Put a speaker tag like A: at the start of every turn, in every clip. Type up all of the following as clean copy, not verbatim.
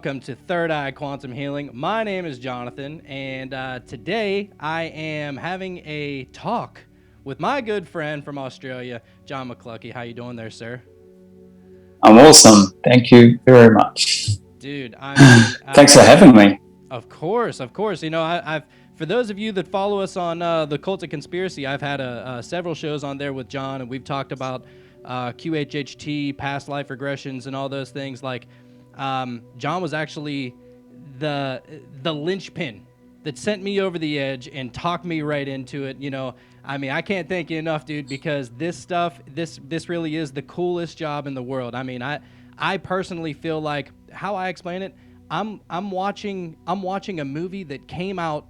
A: welcome to Third Eye Quantum Healing. My name is Jonathan, and today I am having a talk with my good friend from Australia, John Mcluckie. How you doing there, sir?
B: I'm awesome. Thank you very much.
A: Dude, I mean,
B: Thanks for having me.
A: of course, of course. You know, I've for those of you that follow us on the Cult of Conspiracy, I've had several shows on there with John, and we've talked about QHHT, past life regressions, and all those things. Like, John was actually the linchpin that sent me over the edge and talked me right into it. You know, I mean, I can't thank you enough, dude, because this stuff, this really is the coolest job in the world. I mean, I personally feel like how I explain it. I'm watching a movie that came out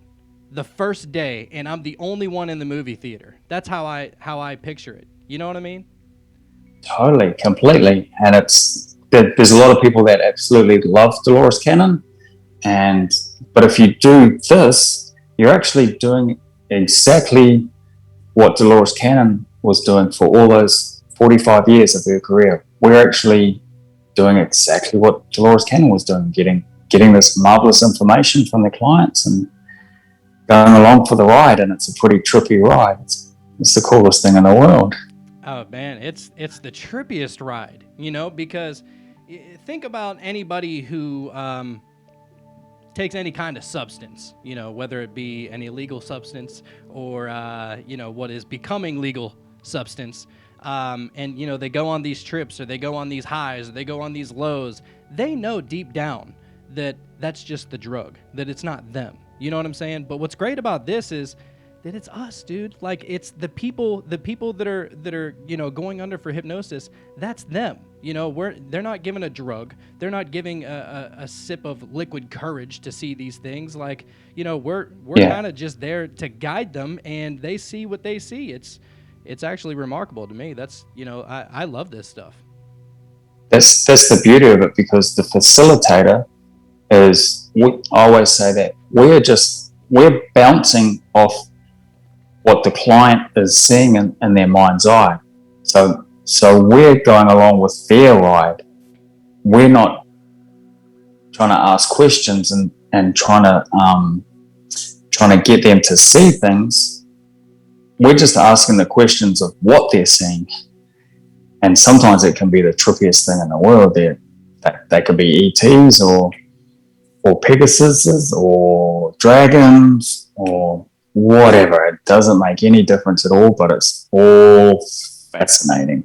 A: the first day, and I'm the only one in the movie theater. That's how I picture it. You know what I mean?
B: Totally, completely. And there's a lot of people that absolutely love Dolores Cannon. And but if you do this, you're actually doing exactly what Dolores Cannon was doing for all those 45 years of her career. We're actually doing exactly what Dolores Cannon was doing, getting this marvelous information from the clients and going along for the ride. And it's a pretty trippy ride. It's the coolest thing in the world.
A: Oh man, it's the trippiest ride, you know, because think about anybody who takes any kind of substance, you know, whether it be an illegal substance or you know, what is becoming legal substance. And you know, they go on these trips or they go on these highs or they go on these lows. They know deep down that that's just the drug, that it's not them. You know what I'm saying? But what's great about this is that it's us, dude. Like, it's the people that are you know, going under for hypnosis. That's them. You know, they're not given a drug. They're not giving a sip of liquid courage to see these things. Like, you know, we're
B: Yeah.
A: kind of just there to guide them, and they see what they see. It's actually remarkable to me. That's, you know, I love this stuff.
B: That's the beauty of it, because the facilitator I always say that we're bouncing off what the client is seeing in their mind's eye. So we're going along with their ride. We're not trying to ask questions and trying to get them to see things. We're just asking the questions of what they're seeing. And sometimes it can be the trippiest thing in the world. They could be ETs or Pegasuses or dragons or whatever. It doesn't make any difference at all, but it's all fascinating.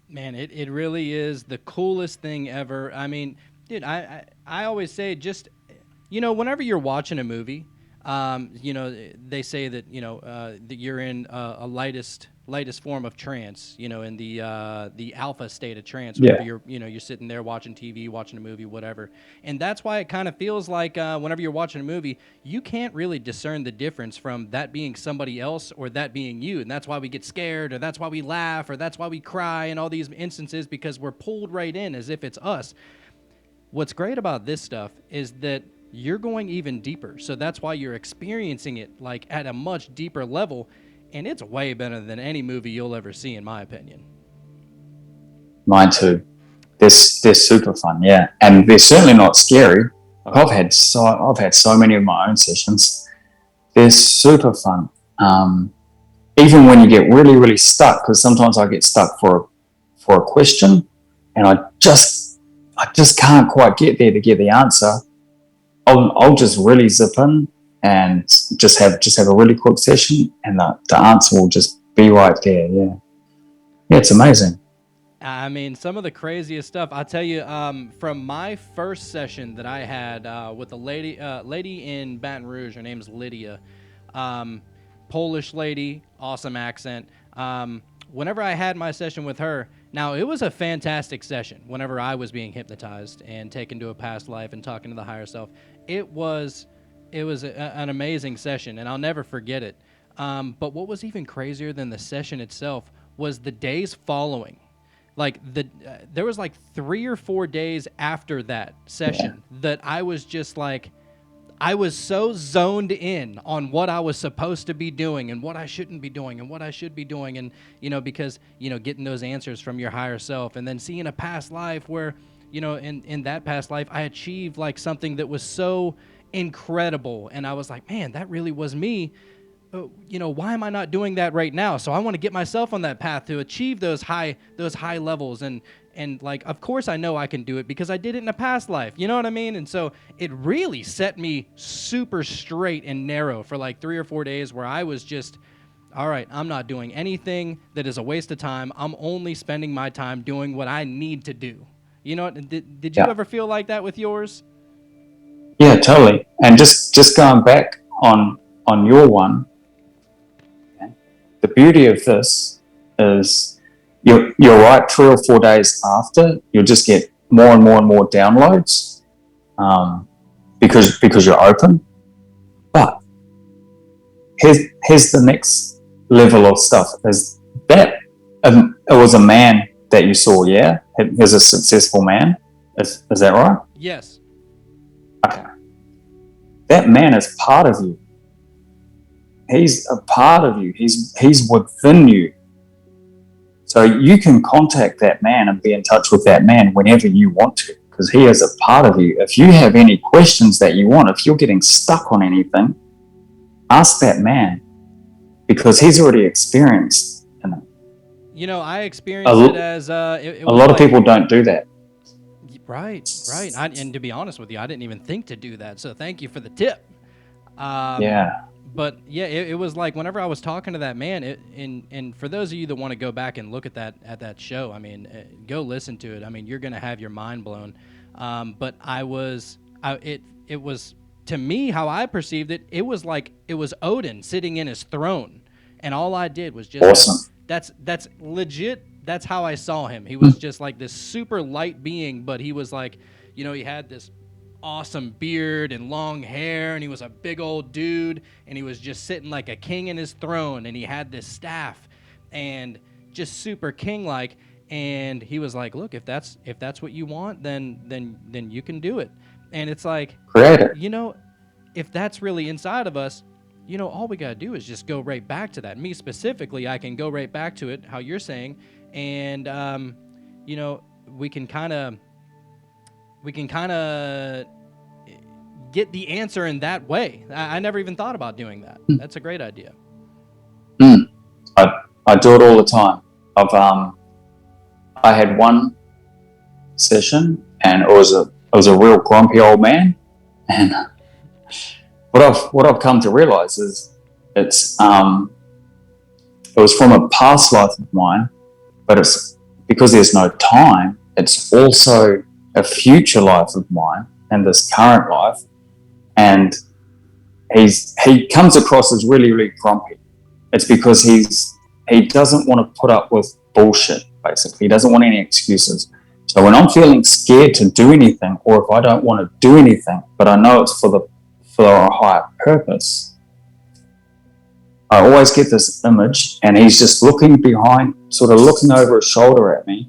A: Man, it really is the coolest thing ever. I mean, dude, I always say, just, you know, whenever you're watching a movie, you know, they say that, you know, that you're in a lightest form of trance, you know, in the alpha state of trance, whenever
B: Yeah.
A: you're sitting there watching TV, watching a movie, whatever. And that's why it kind of feels like whenever you're watching a movie, you can't really discern the difference from that being somebody else or that being you. And that's why we get scared, or that's why we laugh, or that's why we cry in all these instances, because we're pulled right in as if it's us. What's great about this stuff is that you're going even deeper. So that's why you're experiencing it like at a much deeper level, and it's way better than any movie you'll ever see, in my opinion.
B: Mine too. They're super fun, yeah, and they're certainly not scary. Like I've had so many of my own sessions. They're super fun. Even when you get really really stuck, because sometimes I get stuck for a question, and I just can't quite get there to get the answer. I'll just really zip in and just have a really quick session, and the answer will just be right there. Yeah, yeah, it's amazing.
A: I mean, some of the craziest stuff. I'll tell you, from my first session that I had with a lady in Baton Rouge. Her name's Lydia. Um, Polish lady, awesome accent. Whenever I had my session with her, now it was a fantastic session. Whenever I was being hypnotized and taken to a past life and talking to the higher self, it was an amazing session, and I'll never forget it. But what was even crazier than the session itself was the days following. Like there was like 3 or 4 days after that
B: Yeah,
A: session that I was just like, I was so zoned in on what I was supposed to be doing and what I shouldn't be doing and what I should be doing. And, you know, because, you know, getting those answers from your higher self and then seeing a past life where, in that past life, I achieved like something that was so incredible, and I was like, man, that really was me. Why am I not doing that right now? So I want to get myself on that path to achieve those high levels, and like, of course I know I can do it because I did it in a past life. You know what I mean? And so it really set me super straight and narrow for like 3 or 4 days where I was just, all right, I'm not doing anything that is a waste of time. I'm only spending my time doing what I need to do. You know, did you
B: Yeah.
A: ever feel like that with yours?
B: Yeah, totally. And just going back on your one, okay, the beauty of this is you're right. 3 or 4 days after, you'll just get more and more and more downloads, because you're open. But here's the next level of stuff: is that it was a man that you saw? Yeah, he's a successful man. Is that right?
A: Yes.
B: Okay. That man is part of you. He's a part of you. He's within you. So you can contact that man and be in touch with that man whenever you want to, because he is a part of you. If you have any questions that you want, if you're getting stuck on anything, ask that man, because he's already experienced it.
A: I experienced it as it
B: A
A: was
B: lot
A: like,
B: of people don't do that.
A: right. And to be honest with you, I didn't even think to do that. So thank you for the tip.
B: Yeah.
A: But yeah, it was like whenever I was talking to that man, and for those of you that want to go back and look at that show, I mean, go listen to it. I mean, you're gonna have your mind blown. But it was, to me, how I perceived it. It was like it was Odin sitting in his throne, and all I did was just
B: Awesome.
A: that's legit. That's how I saw him. He was just like this super light being, but he was like, he had this awesome beard and long hair, and he was a big old dude, and he was just sitting like a king in his throne, and he had this staff and just super king-like. And he was like, look, if that's what you want, then you can do it. And it's like,
B: Creator.
A: if that's really inside of us, all we got to do is just go right back to that. Me specifically, I can go right back to it, how you're saying, and we can kind of get the answer in that way. I never even thought about doing that. That's a great idea.
B: I do it all the time. I had one session, and it was a real grumpy old man, and what I've come to realize is it was from a past life of mine, but it's because there's no time. It's also a future life of mine and this current life, and he comes across as really, really grumpy. It's because he doesn't want to put up with bullshit. Basically, he doesn't want any excuses. So when I'm feeling scared to do anything, or if I don't want to do anything, but I know it's for a higher purpose, I always get this image, and he's just looking behind, sort of looking over his shoulder at me,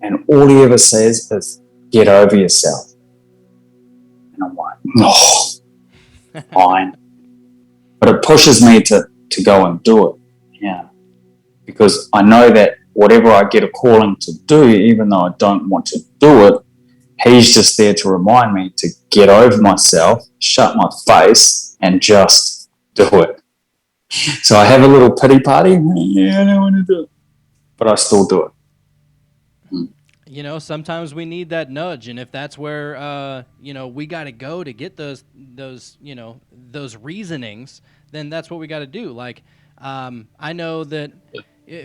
B: and all he ever says is, "Get over yourself." And I'm like, "Oh, fine." But it pushes me to go and do it. Yeah. Because I know that whatever I get a calling to do, even though I don't want to do it, he's just there to remind me to get over myself, shut my face, and just do it. So I have a little pity party. Yeah, I don't want to do it, but I still do it.
A: Sometimes we need that nudge, and if that's where we got to go to get those reasonings, then that's what we got to do. Like, I know that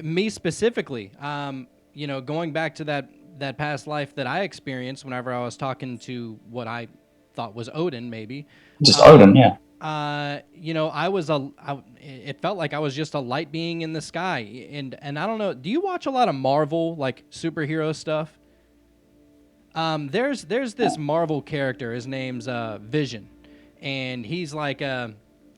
A: me specifically, going back to that past life that I experienced whenever I was talking to what I thought was Odin, maybe.
B: Just Odin, yeah.
A: It felt like I was just a light being in the sky, and I don't know. Do you watch a lot of Marvel, like superhero stuff? There's this Marvel character. His name's Vision, and he's like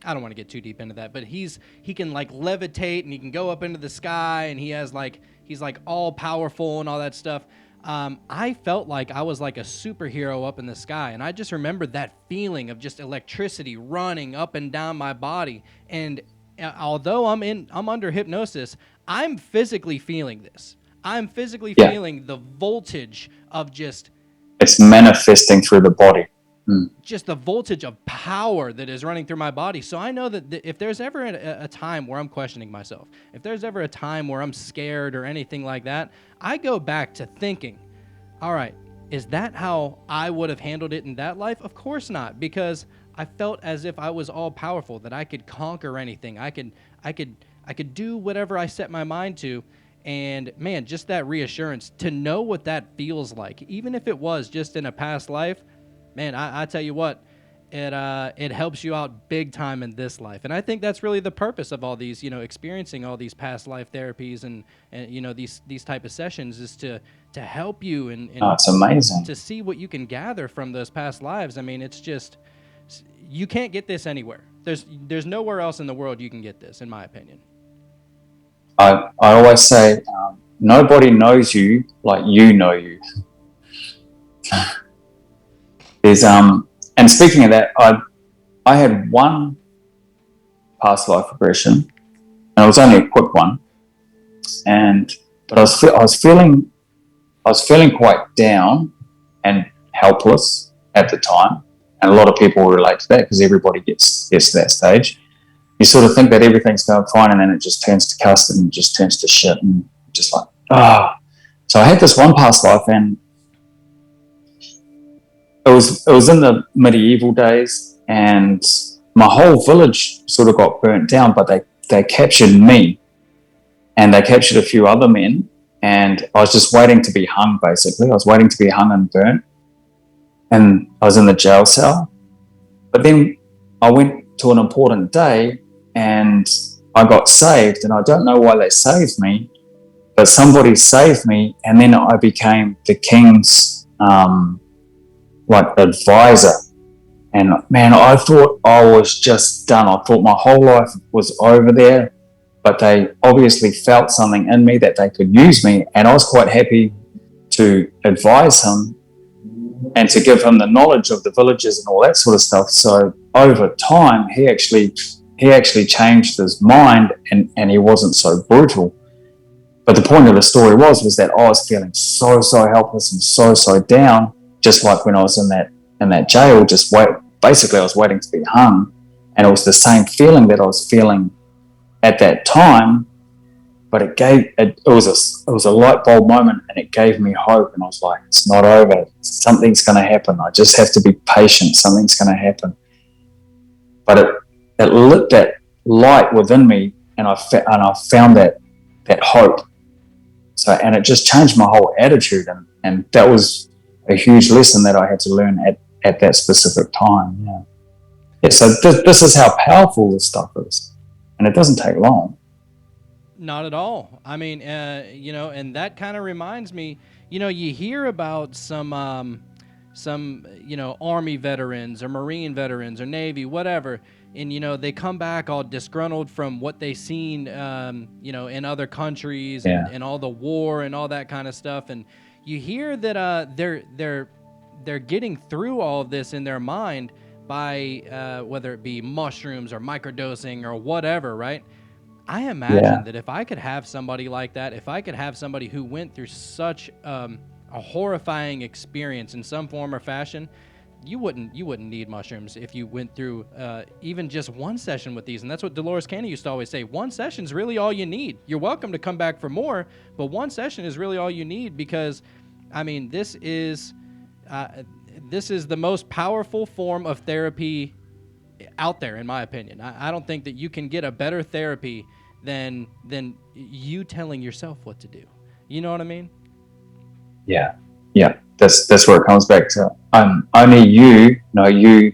A: I don't want to get too deep into that, but he can like levitate, and he can go up into the sky, and he's like all powerful and all that stuff. I felt like I was like a superhero up in the sky, and I just remember that feeling of just electricity running up and down my body. And although I'm under hypnosis, I'm physically feeling this. I'm physically
B: Yeah.
A: feeling the voltage of
B: It's manifesting through the body. Mm.
A: just the voltage of power that is running through my body. So I know that if there's ever a time where I'm questioning myself, if there's ever a time where I'm scared or anything like that, I go back to thinking, all right, is that how I would have handled it in that life? Of course not, because I felt as if I was all powerful, that I could conquer anything. I could do whatever I set my mind to. And man, just that reassurance to know what that feels like, even if it was just in a past life, man, I tell you what, it helps you out big time in this life. And I think that's really the purpose of all these, experiencing all these past life therapies and these type of sessions is to help you and
B: It's amazing.
A: to see what you can gather from those past lives. I mean, it's just, you can't get this anywhere. There's nowhere else in the world you can get this, in my opinion.
B: I always say, nobody knows you like you know you. There's and speaking of that, I had one past life regression, and it was only a quick one, but I was feeling quite down and helpless at the time, and a lot of people relate to that because everybody gets to that stage. You sort of think that everything's going fine, and then it just turns to custard and just turns to shit, and just like, ah. So I had this one past life, and it was in the medieval days, and my whole village sort of got burnt down, but they captured me, and they captured a few other men, and I was just waiting to be hung. Basically, I was waiting to be hung and burnt, and I was in the jail cell. But then I went to an important day, and I got saved, and I don't know why they saved me, but somebody saved me, and then I became the king's advisor. And man, I thought I was just done. I thought my whole life was over there, but they obviously felt something in me that they could use me, and I was quite happy to advise him and to give him the knowledge of the villages and all that sort of stuff. So over time, he actually changed his mind, and he wasn't so brutal. But the point of the story was that I was feeling so helpless and so down, just like when I was in that jail. Basically, I was waiting to be hung, and it was the same feeling that I was feeling at that time. But it was a light bulb moment, and it gave me hope. And I was like, it's not over. Something's going to happen. I just have to be patient. Something's going to happen. But it lit that light within me, and I found that hope. So, and it just changed my whole attitude, and that was a huge lesson that I had to learn at that specific time. Yeah. Yeah. So this is how powerful this stuff is, and it doesn't take long.
A: Not at all. I mean, and that kind of reminds me, you hear about some, Army veterans or Marine veterans or Navy, whatever, and, they come back all disgruntled from what they seen, in other countries and all the war and all that kind of stuff. And you hear that they're getting through all of this in their mind by whether it be mushrooms or microdosing or whatever, right? I imagine that if I could have somebody like that, if I could have somebody who went through such a horrifying experience in some form or fashion, you wouldn't need mushrooms if you went through even just one session with these. And that's what Dolores Cannon used to always say. One session is really all you need. You're welcome to come back for more, but one session is really all you need, because, I mean, this is the most powerful form of therapy out there, in my opinion. I don't think that you can get a better therapy than you telling yourself what to do. You know what I mean?
B: Yeah. That's where it comes back to. Only you know you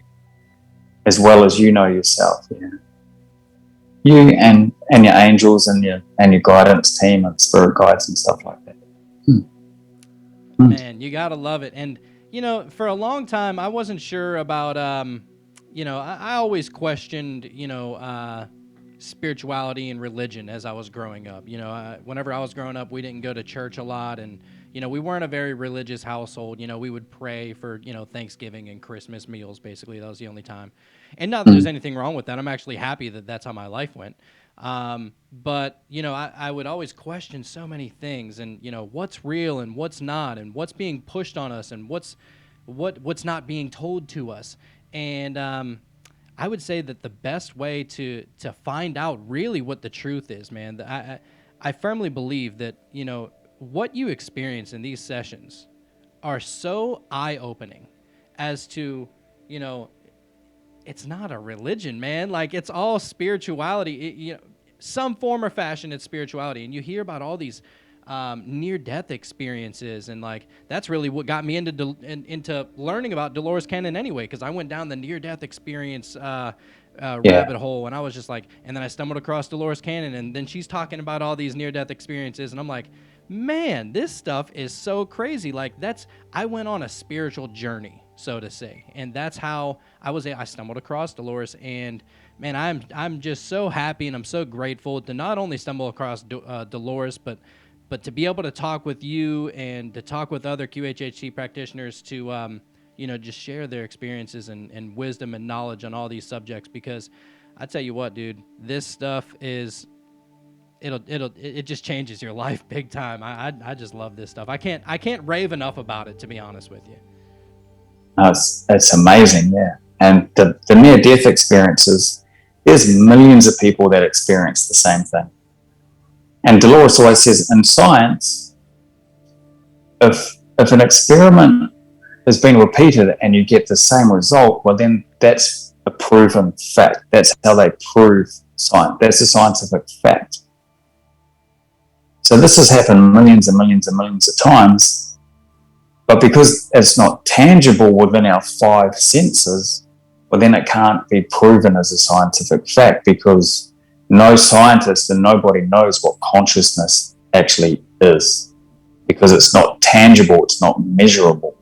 B: as well as you know yourself. Yeah. You and your angels and your guidance team and spirit guides and stuff like that.
A: Man, you gotta love it. And for a long time, I wasn't sure about. I always questioned, spirituality and religion as I was growing up. Whenever I was growing up, we didn't go to church a lot, and we weren't a very religious household. We would pray for Thanksgiving and Christmas meals. Basically, that was the only time. And not that there's anything wrong with that. I'm actually happy that that's how my life went. But I would always question so many things, and what's real and what's not, and what's being pushed on us, and what's not being told to us. And I would say that the best way to find out really what the truth is, man, I firmly believe that what you experience in these sessions are so eye-opening as to it's not a religion, man. Like, it's all spirituality. Some form or fashion, it's spirituality. And you hear about all these near-death experiences, and like that's really what got me into learning about Dolores Cannon anyway, because I went down the near-death experience rabbit hole, and I was just like, and then I stumbled across Dolores Cannon, and then she's talking about all these near-death experiences, and I'm like, man, this stuff is so crazy. Like, I went on a spiritual journey, so to say, and that's how I stumbled across Dolores. And man, I'm just so happy, and I'm so grateful to not only stumble across Dolores, but to be able to talk with you and to talk with other QHHT practitioners to just share their experiences and wisdom and knowledge on all these subjects. Because I tell you what, dude, this stuff is it just changes your life big time. I just love this stuff. I can't rave enough about it, to be honest with you.
B: It's amazing, yeah. And the near-death experiences, there's millions of people that experience the same thing. And Dolores always says, in science, if an experiment has been repeated and you get the same result, well, then that's a proven fact. That's how they prove science. That's a scientific fact. So this has happened millions and millions and millions of times, but because it's not tangible within our five senses, well, then it can't be proven as a scientific fact, because no scientist and nobody knows what consciousness actually is, because it's not tangible, it's not measurable.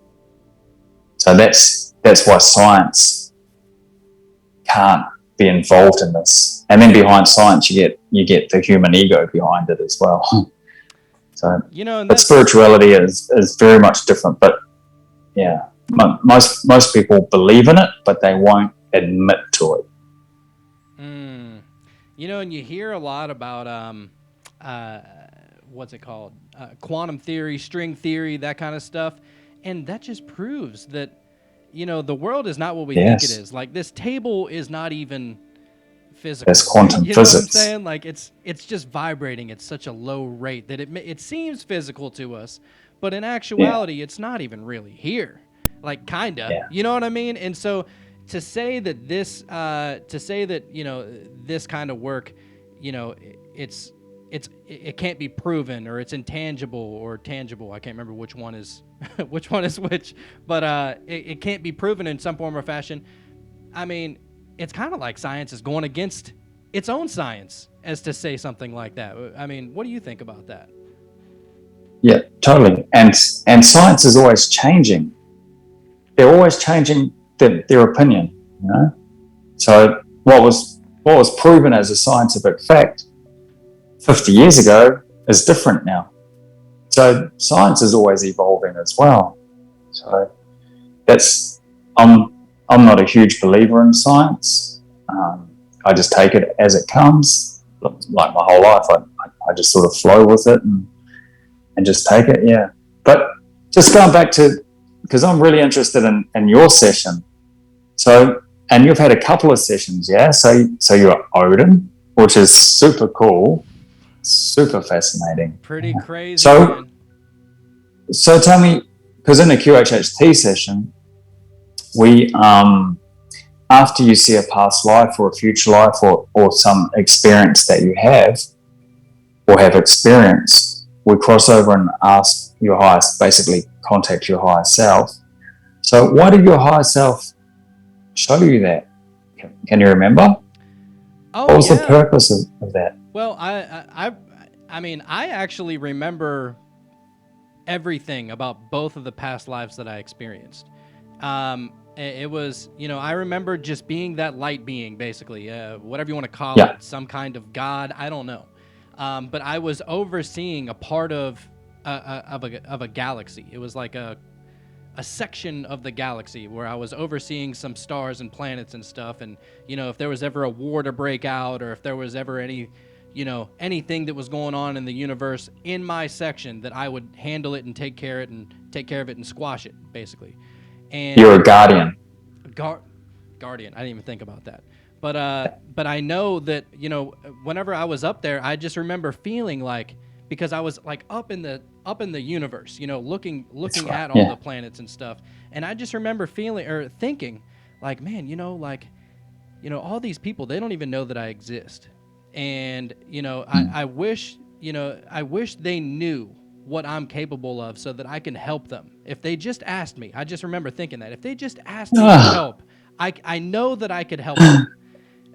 B: So that's why science can't be involved in this. And then behind science, you get the human ego behind it as well. So, but spirituality is very much different. But yeah, most people believe in it, but they won't admit to it.
A: And you hear a lot about what's it called? Quantum theory, string theory, that kind of stuff. And that just proves that, the world is not what we think it is. Like, this table is not even physical.
B: That's quantum physics.
A: Know what I'm saying? Like, it's just vibrating at such a low rate that it seems physical to us, but in actuality, it's not even really here. Like, kinda. Yeah. You know what I mean? And so to say that this kind of work, it can't be proven, or it's intangible or tangible. I can't remember which one is which, but it can't be proven in some form or fashion. I mean, it's kind of like science is going against its own science as to say something like that. I mean, what do you think about that?
B: Yeah, totally. And science is always changing. They're always changing their opinion, So what was proven as a scientific fact 50 years ago is different now. So science is always evolving as well. So I'm not a huge believer in science. I just take it as it comes. Like my whole life, I just sort of flow with it and just take it, yeah. But just going back to, because I'm really interested in your session. So, and you've had a couple of sessions, yeah? So you're Odin, which is super cool, super fascinating.
A: Pretty crazy, man.
B: So tell me, because in a QHHT session, we, after you see a past life or a future life or some experience that you have or have experienced, we cross over and ask your highest, basically contact your higher self. So why did your higher self show you that? Can you remember?
A: Oh,
B: what was the purpose of that?
A: Well, I mean, I actually remember everything about both of the past lives that I experienced. It was, I remember just being that light being, basically, whatever you want to call it, some kind of God, I don't know. But I was overseeing a part of a galaxy. It was like a section of the galaxy where I was overseeing some stars and planets and stuff. And, if there was ever a war to break out, or if there was ever anything that was going on in the universe in my section, that I would handle it and take care of it and squash it, basically. And
B: you're a guardian.
A: Guardian. I didn't even think about that. But I know that, whenever I was up there, I just remember feeling like, because I was like up in the universe, looking at all the planets and stuff. And I just remember feeling or thinking like, man, all these people, they don't even know that I exist. And, I wish they knew what I'm capable of so that I can help them. If they just asked me, I just remember thinking that if they just asked me for help, I know that I could help them.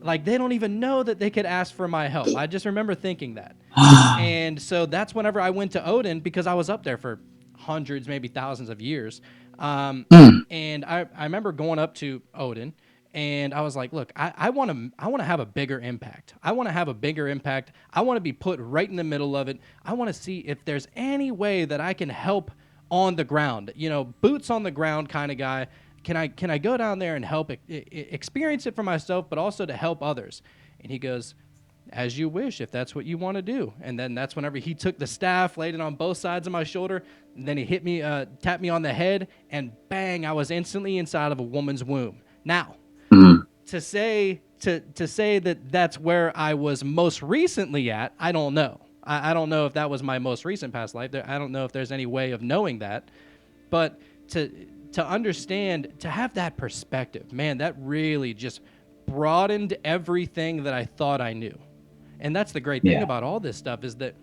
A: Like, they don't even know that they could ask for my help. I just remember thinking that. And so that's whenever I went to Odin, because I was up there for hundreds, maybe thousands of years. And I remember going up to Odin, and I was like, look, I want to have a bigger impact. I want to have a bigger impact. I want to be put right in the middle of it. I want to see if there's any way that I can help on the ground, boots on the ground kind of guy. Can I go down there and help experience it for myself, but also to help others? And he goes, as you wish, if that's what you want to do. And then that's whenever he took the staff, laid it on both sides of my shoulder, and then he hit me, tapped me on the head, and bang, I was instantly inside of a woman's womb. Now, to say that that's where I was most recently at, I don't know. I don't know if that was my most recent past life. I don't know if there's any way of knowing that. But to understand, to have that perspective, man, that really just broadened everything that I thought I knew. And that's the great thing about all this stuff, is that,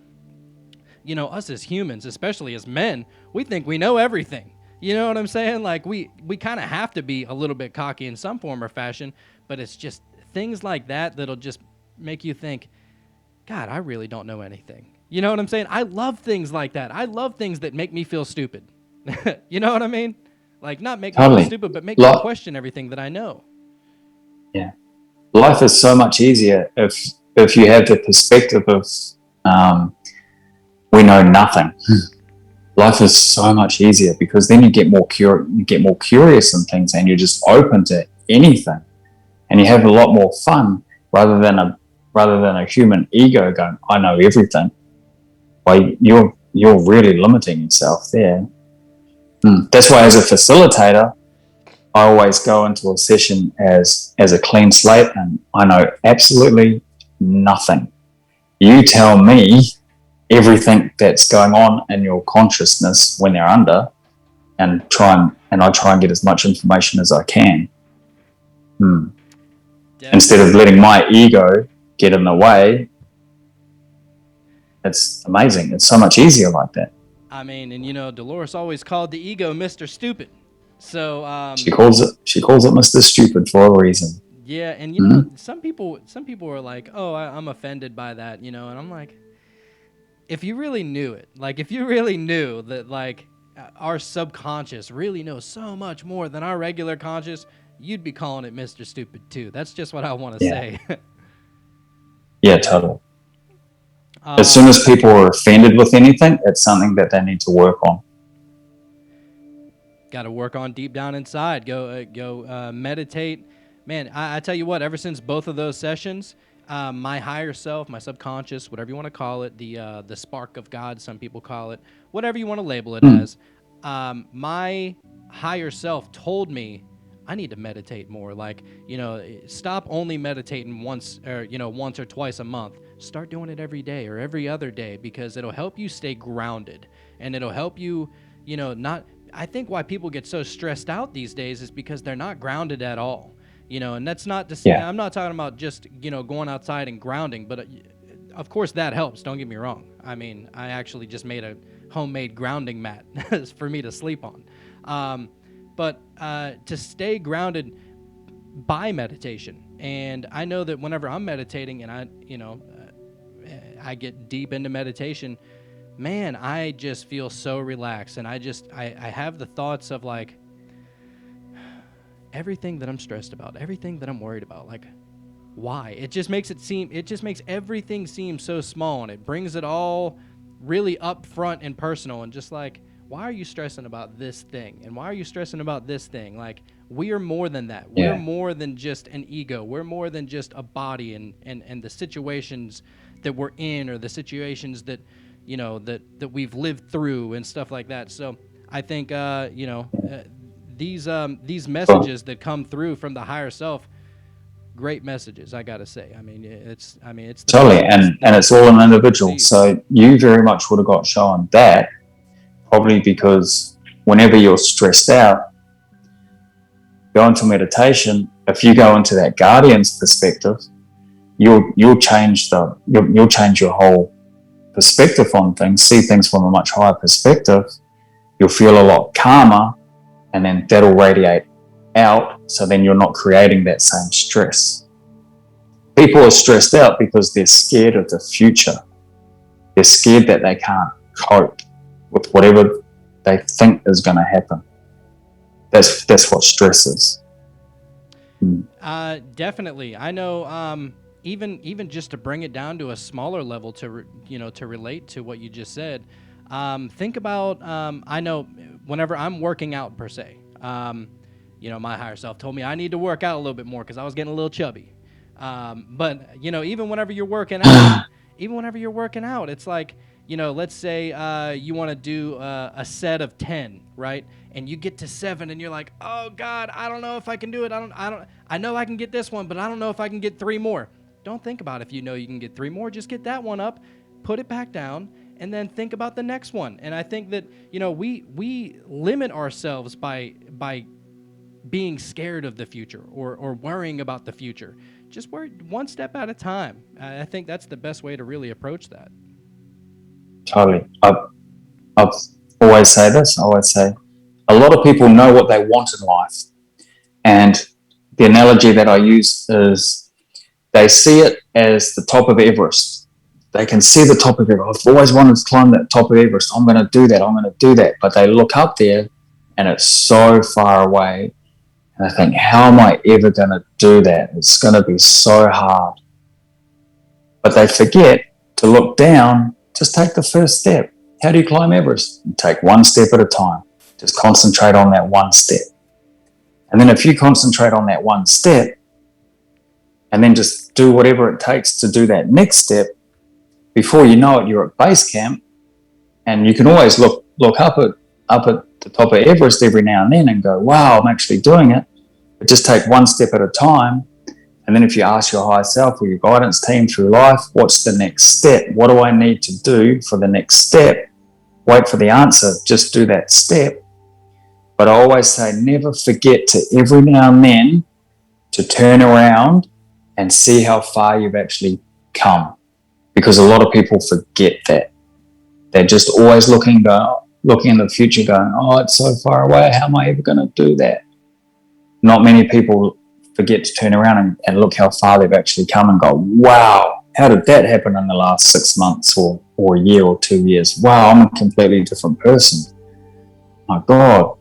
A: us as humans, especially as men, we think we know everything. You know what I'm saying? Like, we kind of have to be a little bit cocky in some form or fashion, but it's just things like that that'll just make you think, God, I really don't know anything. You know what I'm saying? I love things like that. I love things that make me feel stupid. You know what I mean? Like, not make me feel stupid, but make me question everything that I know.
B: Yeah. Life is so much easier if you have the perspective of we know nothing. Life is so much easier because then you get more curious in things, and you're just open to anything, and you have a lot more fun rather than a human ego going, I know everything. Well, you're really limiting yourself there. That's why, as a facilitator, I always go into a session as a clean slate, and I know absolutely nothing. You tell me everything that's going on in your consciousness when they're under, and I try and get as much information as I can. Instead of letting my ego get in the way. It's amazing. It's so much easier like that.
A: I mean, and Dolores always called the ego Mr. Stupid. So
B: she calls it Mr. Stupid for a reason.
A: Yeah, and some people are like, "Oh, I'm offended by that," and I'm like, if you really knew it, like if you really knew that, like, our subconscious really knows so much more than our regular conscious, you'd be calling it Mr. Stupid too. That's just what I want to say.
B: Yeah, totally. As soon as people are offended with anything, it's something that they need to work on.
A: Got to work on deep down inside. Go meditate. Man, I tell you what, ever since both of those sessions, my higher self, my subconscious, whatever you want to call it, the spark of God, some people call it, whatever you want to label it as, my higher self told me I need to meditate more. Like, stop only meditating once or twice a month. Start doing it every day or every other day, because it'll help you stay grounded, and it'll help you, not. I think why people get so stressed out these days is because they're not grounded at all. And that's not to say, I'm not talking about just, going outside and grounding, but of course that helps. Don't get me wrong. I mean, I actually just made a homemade grounding mat for me to sleep on. But to stay grounded by meditation. And I know that whenever I'm meditating and I get deep into meditation, man, I just feel so relaxed. And I have the thoughts of, like, everything that I'm stressed about, everything that I'm worried about, like, why? It just makes everything seem so small, and it brings it all really up front and personal, and just like, why are you stressing about this thing? And why are you stressing about this thing? Like, we are more than that. We're
B: Yeah.
A: more than just an ego. We're more than just a body and the situations that we're in, or the situations that, that we've lived through and stuff like that. So I think, these
B: Cool.
A: messages that come through from the higher self, great messages, I gotta say. It's the
B: Totally.
A: it's the
B: And it's
A: best
B: all an
A: message you can
B: individual.
A: receive.
B: So you very much would have got shown that, probably because whenever you're stressed out, go into meditation. If you go into that guardian's perspective, you'll change you'll change your whole perspective on things, see things from a much higher perspective. You'll feel a lot calmer, and then that'll radiate out. So then you're not creating that same stress. People are stressed out because they're scared of the future. They're scared that they can't cope with whatever they think is going to happen. That's what stress is.
A: Definitely. I know. Even just to bring it down to a smaller level, to relate to what you just said. Think about. I know whenever I'm working out per se. My higher self told me I need to work out a little bit more because I was getting a little chubby. But even whenever you're working out, it's like, let's say you want to do a set of 10, right? And you get to 7 and you're like, oh God, I don't know if I can do it. I know I can get this one, but I don't know if I can get 3 more. Don't think about if you know you can get 3 more. Just get that one up, put it back down, and then think about the next one. And I think that, we limit ourselves by being scared of the future, or worrying about the future. Just worry one step at a time. I think that's the best way to really approach that.
B: Totally. I've always say this. I always say a lot of people know what they want in life, and the analogy that I use is they see it as the top of Everest. They can see the top of Everest. I've always wanted to climb that top of Everest. I'm going to do that. I'm going to do that. But they look up there and it's so far away. And I think, how am I ever going to do that? It's going to be so hard. But they forget to look down. Just take the first step. How do you climb Everest? You take one step at a time. Just concentrate on that one step. And then if you concentrate on that one step, and then just do whatever it takes to do that next step, before you know it, you're at base camp. And you can always look up at the top of Everest every now and then and go, wow, I'm actually doing it. But just take one step at a time. And then if you ask your higher self or your guidance team through life, what's the next step? What do I need to do for the next step? Wait for the answer. Just do that step. But I always say, never forget to every now and then to turn around and see how far you've actually come. Because a lot of people forget that. They're just always looking in the future going, oh, it's so far away. How am I ever going to do that? Not many people forget to turn around and look how far they've actually come and go, wow, how did that happen in the last 6 months or a year or 2 years? Wow, I'm a completely different person. My God.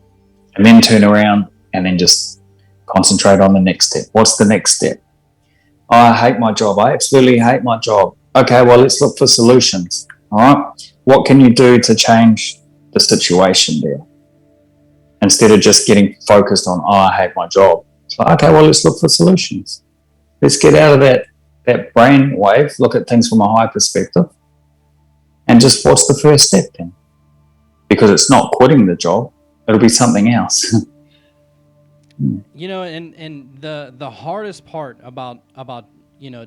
B: And then turn around and then just concentrate on the next step. What's the next step? Oh, I hate my job. I absolutely hate my job. Okay, well, let's look for solutions. All right. What can you do to change the situation there? Instead of just getting focused on, oh, I hate my job. It's like, okay, well, let's look for solutions. Let's get out of that brain wave, look at things from a high perspective, and just what's the first step then? Because it's not quitting the job. It'll be something else.
A: And the hardest part about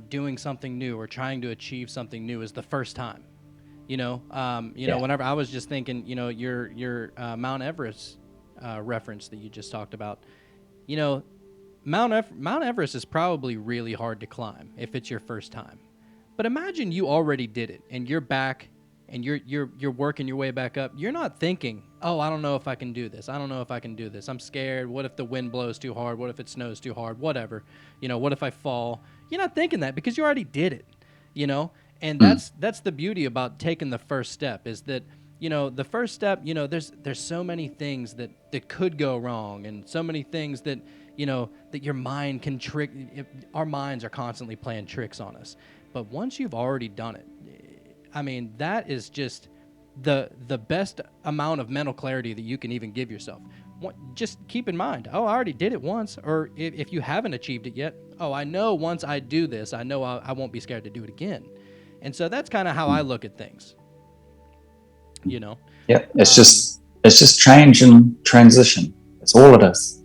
A: doing something new or trying to achieve something new is the first time. Whenever I was just thinking, your Mount Everest reference that you just talked about, Mount Everest is probably really hard to climb if it's your first time. But imagine you already did it and you're back and you're working your way back up. You're not thinking, oh, I don't know if I can do this. I don't know if I can do this. I'm scared. What if the wind blows too hard? What if it snows too hard? Whatever. What if I fall? You're not thinking that because you already did it. And that's the beauty about taking the first step, is that the first step, there's so many things that could go wrong, and so many things that that your mind can trick. Our minds are constantly playing tricks on us, but once you've already done it, that is just the best amount of mental clarity that you can even give yourself. Just keep in mind, oh, I already did it once. Or if you haven't achieved it yet, oh, I know once I do this, I know I won't be scared to do it again. And so that's kind of how I look at things. You know?
B: Yeah, it's just change and transition. That's all it is.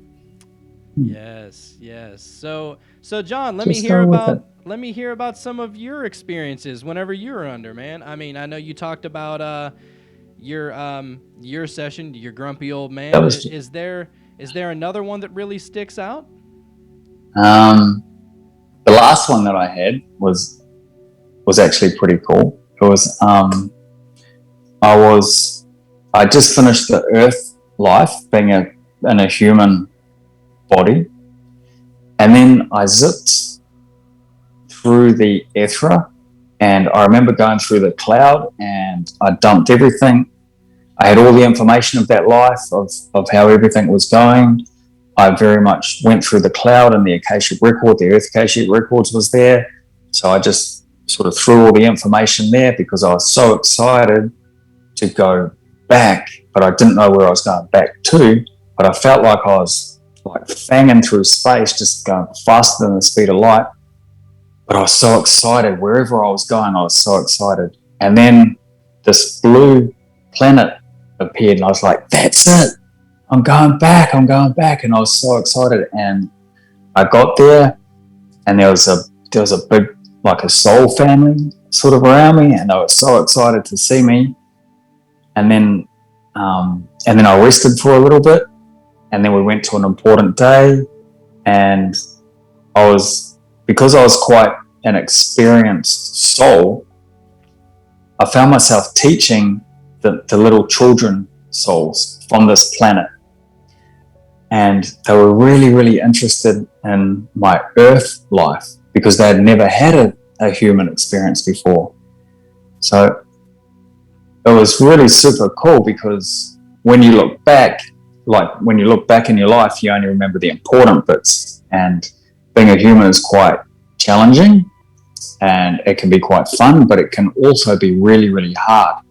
A: Yes. So John, let
B: Just go with it.
A: let me hear about some of your experiences whenever you were under, man. I mean, I know you talked about your session, your grumpy old man. Is there another one that really sticks out?
B: The last one that I had was actually pretty cool. It was I just finished the Earth life, being in a human body, and then I zipped through the Ethra, and I remember going through the cloud, and I dumped everything. I had all the information of that life, of how everything was going. I very much went through the cloud, and the Akashic record, the Earth Akashic records was there. So I just sort of threw all the information there because I was so excited to go back, but I didn't know where I was going back to. But I felt like I was like fanging through space, just going faster than the speed of light. But I was so excited. Wherever I was going, I was so excited. And then this blue planet appeared, and I was like, that's it. I'm going back. And I was so excited. And I got there, and there was a big, like a soul family sort of around me, and they were so excited to see me. And then I rested for a little bit, and then we went to an important day, and because I was quite an experienced soul, I found myself teaching the little children souls from this planet. And they were really, really interested in my Earth life because they had never had a human experience before. So it was really super cool because when you look back in your life, you only remember the important bits. And being a human is quite challenging, and it can be quite fun, but it can also be really, really hard.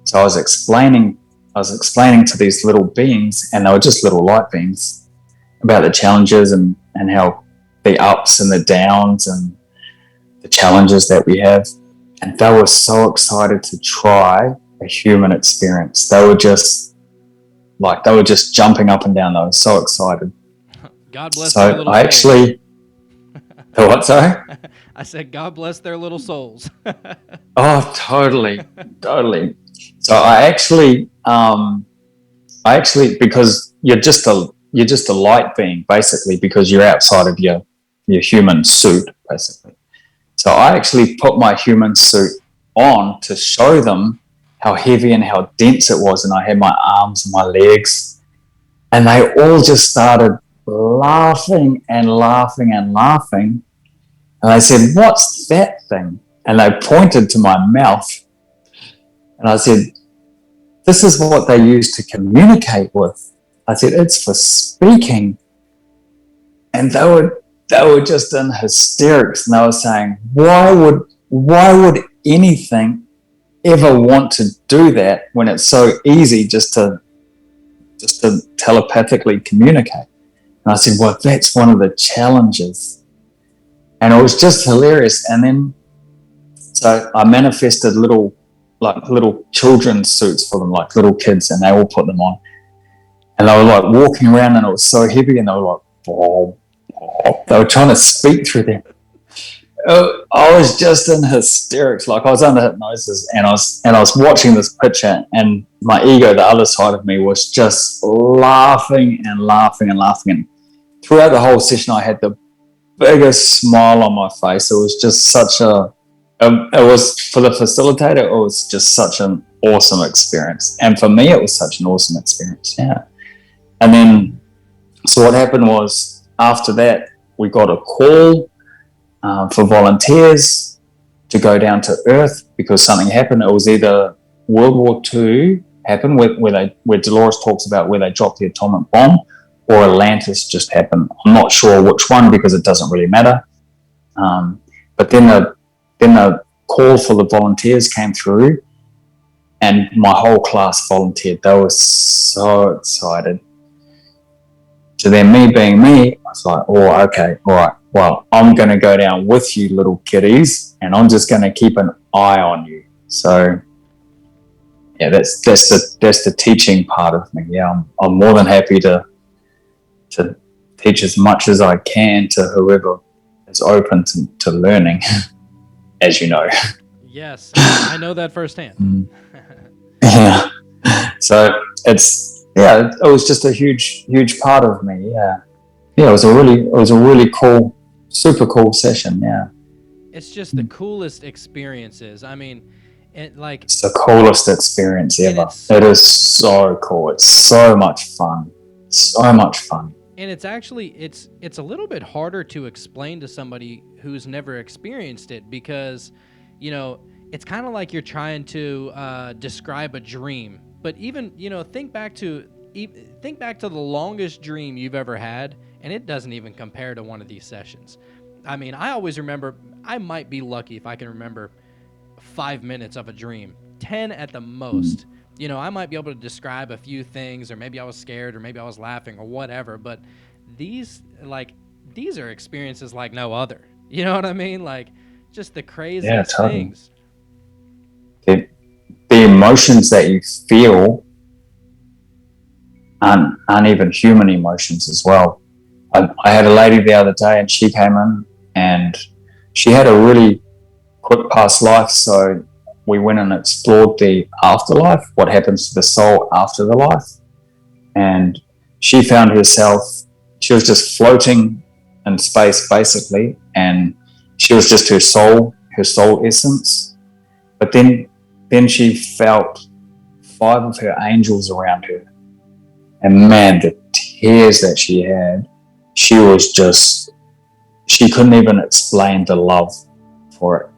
B: So I was explaining to these little beings, and they were just little light beings, about the challenges and how the ups and the downs and the challenges that we have. And they were so excited to try a human experience. They were just jumping up and down. They were so excited.
A: God bless their little souls.
B: I actually... What, sorry?
A: I said, God bless their little souls.
B: Oh, totally. So I actually, because you're just a light being, basically, because you're outside of your human suit, basically. So I actually put my human suit on to show them how heavy and how dense it was, and I had my arms and my legs, and they all just started laughing. And I said, what's that thing? And they pointed to my mouth, and I said, this is what they use to communicate with. I said, it's for speaking. And they were just in hysterics, and they were saying, why would anything ever want to do that when it's so easy just to telepathically communicate? And I said, well, that's one of the challenges. And it was just hilarious. And then, so I manifested little children's suits for them, like little kids, and they all put them on. And they were like walking around, and it was so heavy, and they were like, oh. They were trying to speak through them. I was just in hysterics, like I was under hypnosis, and I was watching this picture, and my ego, the other side of me, was just laughing. And throughout the whole session, I had the biggest smile on my face. It was just such it was, for the facilitator, it was just such an awesome experience. And for me, it was such an awesome experience. Yeah. And then, so what happened was, after that, we got a call for volunteers to go down to Earth because something happened. It was either World War II happened, where Dolores talks about where they dropped the atomic bomb, or Atlantis just happened. I'm not sure which one because it doesn't really matter. But then the call for the volunteers came through, and my whole class volunteered. They were so excited. So then me being me, I was like, oh, okay, all right. Well, I'm going to go down with you little kiddies, and I'm just going to keep an eye on you. So yeah, that's the teaching part of me. Yeah, I'm more than happy to teach as much as I can to whoever is open to learning, as you know.
A: Yes, I know that firsthand.
B: Yeah. So it was just a huge part of me. Yeah. Yeah, it was a really cool, super cool session. Yeah.
A: It's just the coolest experiences. I mean,
B: It's the coolest experience
A: and
B: ever. It is so cool. It's so much fun. So much fun.
A: And it's actually it's a little bit harder to explain to somebody who's never experienced it, because it's kind of like you're trying to describe a dream. But even think back to the longest dream you've ever had, and it doesn't even compare to one of these sessions. I mean, I always remember, I might be lucky if I can remember 5 minutes of a dream, 10 at the most. I might be able to describe a few things, or maybe I was scared, or maybe I was laughing, or whatever. But these are experiences like no other. You know what I mean? Like, just the craziest things.
B: The emotions that you feel aren't even human emotions as well. I had a lady the other day, and she came in, and she had a really quick past life. So we went and explored the afterlife, what happens to the soul after the life. And she found herself, she was just floating in space basically, and she was just her soul essence. But then she felt 5 of her angels around her. And man, the tears that she had, she couldn't even explain the love for it.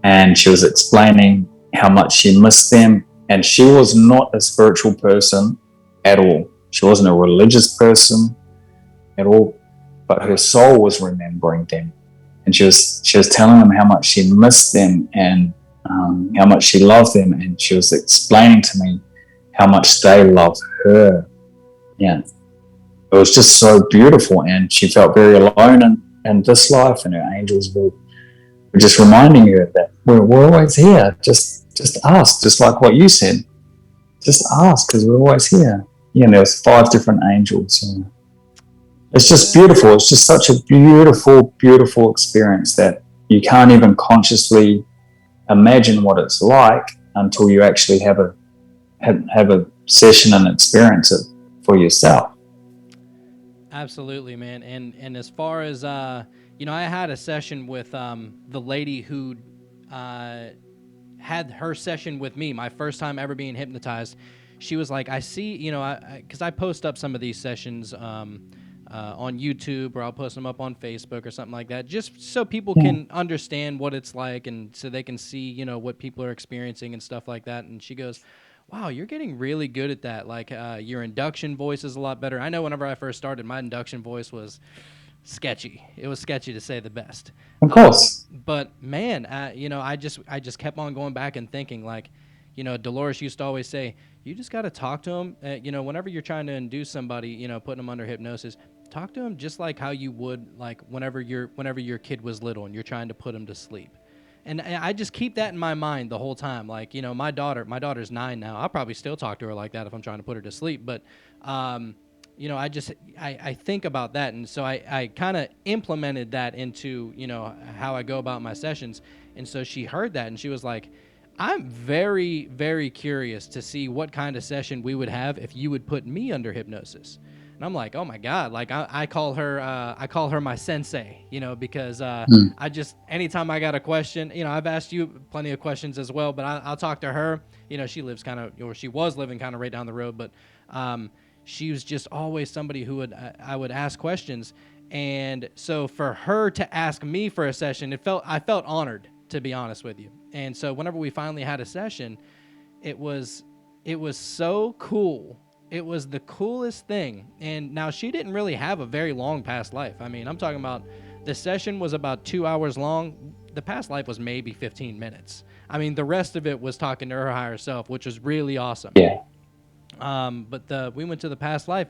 B: And she was explaining how much she missed them. And she was not a spiritual person at all. She wasn't a religious person at all, but her soul was remembering them. And she was telling them how much she missed them, and how much she loved them. And she was explaining to me how much they loved her. Yeah. It was just so beautiful. And she felt very alone in this life, and her angels were just reminding her that we're always here. Just ask, just like what you said. Just ask, because we're always here. Yeah, and there was 5 different angels. Yeah. It's just beautiful. It's just such a beautiful, beautiful experience that you can't even consciously imagine what it's like until you actually have a session and experience it for yourself.
A: Absolutely, man. And as far as I had a session with the lady who had her session with me, my first time ever being hypnotized. She was like, I see, because I post up some of these sessions on YouTube, or I'll post them up on Facebook or something like that, just so people can understand what it's like, and so they can see, what people are experiencing and stuff like that. And she goes, wow, you're getting really good at that. Like, your induction voice is a lot better. I know whenever I first started, my induction voice was sketchy. It was sketchy, to say the best.
B: Of course.
A: But man, I just kept on going back and thinking, like, Dolores used to always say, you just got to talk to them. Whenever you're trying to induce somebody, putting them under hypnosis, talk to them just like how you would, like, whenever your kid was little and you're trying to put them to sleep. And I just keep that in my mind the whole time. Like, my daughter's 9 now. I'll probably still talk to her like that if I'm trying to put her to sleep. But, I think about that. And so I kind of implemented that into, how I go about my sessions. And so she heard that, and she was like, I'm very, very curious to see what kind of session we would have if you would put me under hypnosis. And I'm like, oh my God, like I call her my sensei, because I just, anytime I got a question, I've asked you plenty of questions as well, but I'll talk to her. She lives she was living kind of right down the road, but she was just always somebody who I would ask questions. And so for her to ask me for a session, I felt honored, to be honest with you. And so whenever we finally had a session, it was so cool. It was the coolest thing. And now she didn't really have a very long past life. I mean, I'm talking about The session was about 2 hours long. The past life was maybe 15 minutes. I mean, the rest of it was talking to her higher self, which was really awesome.
B: Yeah.
A: But we went to the past life.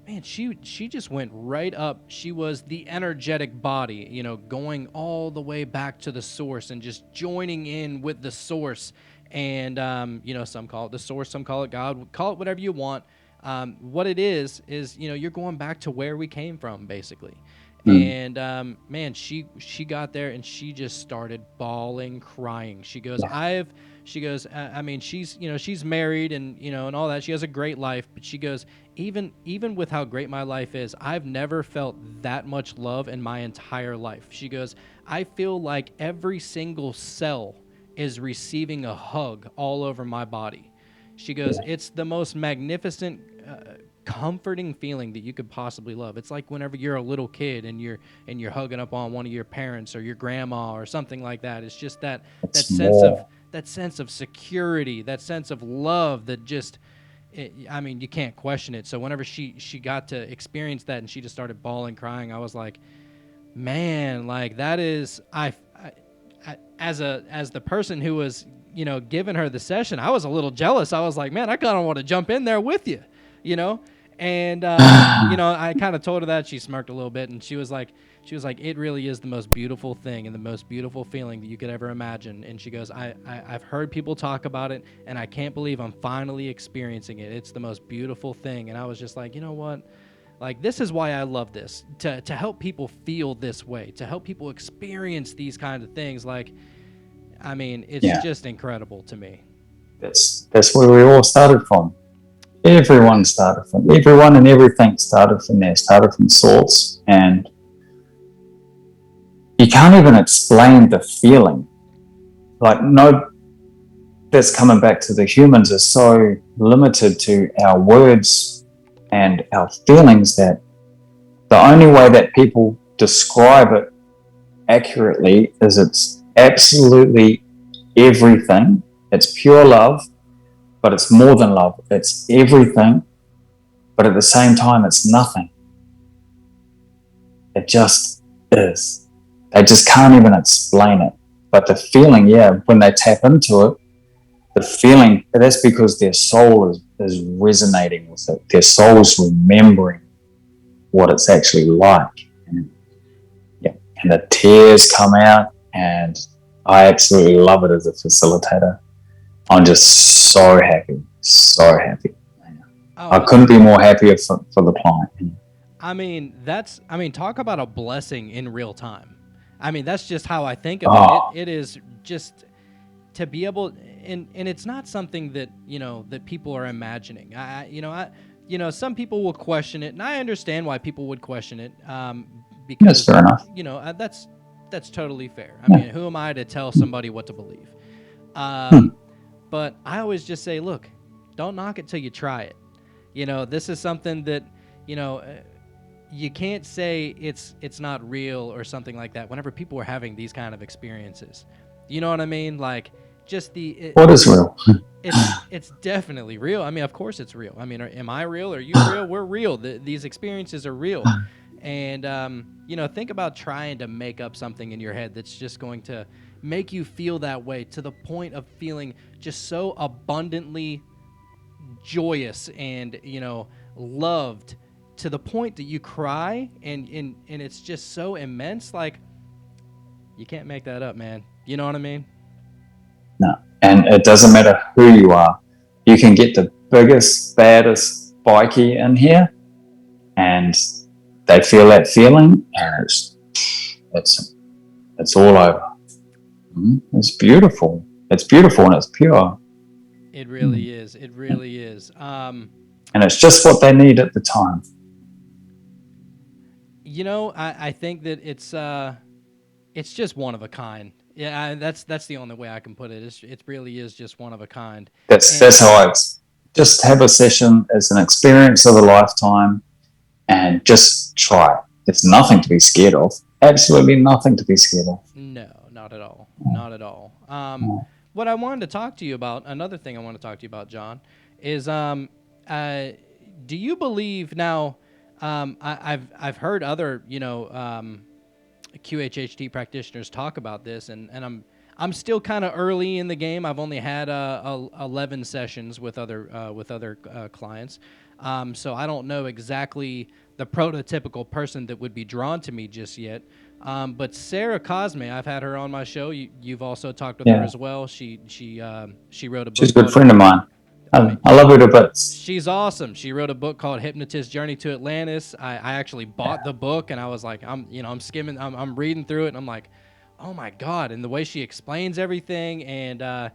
A: Man, she just went right up. She was the energetic body, you know, going all the way back to the source and just joining in with the source. And you know, some call it the source, some call it God, call it whatever you want. What it is, you know, you're going back to where we came from, basically. And man, she got there and she just started bawling, crying. She goes, I mean, she's, you know, she's married and, you know, and all that. She has a great life, but she goes, even with how great my life is, I've never felt that much love in my entire life. She goes, I feel like every single cell is receiving a hug all over my body. She goes, it's the most magnificent, comforting feeling that you could possibly love. It's like whenever you're a little kid and you're hugging up on one of your parents or your grandma or something like that. It's just that sense of security, that sense of love that just, I mean, you can't question it. So whenever she got to experience that and she just started bawling, crying, I was like, man, like that is I as the person who was, you know, giving her the session, I was a little jealous. I was like, man, I kind of want to jump in there with you, you know? And, you know, I kind of told her that. She smirked a little bit and she was like, it really is the most beautiful thing and the most beautiful feeling that you could ever imagine. And she goes, I've heard people talk about it and I can't believe I'm finally experiencing it. It's the most beautiful thing. And I was just like, you know what? Like, this is why I love this, to help people feel this way, to help people experience these kinds of things. Like, I mean, it's just incredible to me.
B: That's where we all started from. Everyone and everything started from there, started from source. And you can't even explain the feeling. Like, no, that's coming back to the humans is so limited to our words and our feelings that the only way that people describe it accurately is it's absolutely everything. It's pure love, but it's more than love. It's everything, but at the same time, it's nothing. It just is. They just can't even explain it. But the feeling, when they tap into it, the feeling, that's because their soul is resonating with it. Their soul's remembering what it's actually like. And the tears come out, and I absolutely love it as a facilitator. I'm just so happy. I couldn't be more happier for the client.
A: I mean, talk about a blessing in real time. I mean, that's just how I think of it. It is just to be able, and it's not something that, you know, that people are imagining. Some people will question it, and I understand why people would question it. Because,
B: that's fair enough.
A: You know, that's totally fair. I mean, who am I to tell somebody what to believe? But I always just say, look, don't knock it till you try it. You know, this is something that, you know, you can't say it's not real or something like that whenever people are having these kind of experiences. You know what I mean? Like, just
B: what is real?
A: It's definitely real. I mean, of course it's real. I mean, am I real? Are you real? We're real. These experiences are real. And, you know, think about trying to make up something in your head that's just going to make you feel that way, to the point of feeling just so abundantly joyous and, you know, loved, to the point that you cry, and it's just so immense. Like, you can't make that up, man. You know what I mean?
B: No. And it doesn't matter who you are. You can get the biggest, baddest bikie in here, and they feel that feeling, and it's all over. It's beautiful. It's beautiful and it's pure.
A: It really is. It really is.
B: And it's just what they need at the time.
A: You know, I think that it's just one of a kind. Yeah, that's the only way I can put it. It really is just one of a kind.
B: That's how I just have a session as an experience of a lifetime, and just try it. It's nothing to be scared of. Absolutely nothing to be scared of.
A: No, not at all. Not at all. What I wanted to talk to you about, another thing I want to talk to you about, John, is do you believe now? I've heard other, QHHT practitioners talk about this, and I'm still kind of early in the game. I've only had 11 sessions with other clients, so I don't know exactly the prototypical person that would be drawn to me just yet. But Sarah Cosme, I've had her on my show. You've also talked with her as well. She wrote a book.
B: She's a good
A: called,
B: friend of mine. I love her to bits.
A: She's awesome. She wrote a book called Hypnotist Journey to Atlantis. I actually bought the book, and I was like, I'm skimming, I'm reading through it, and I'm like, oh my God. And the way she explains everything, and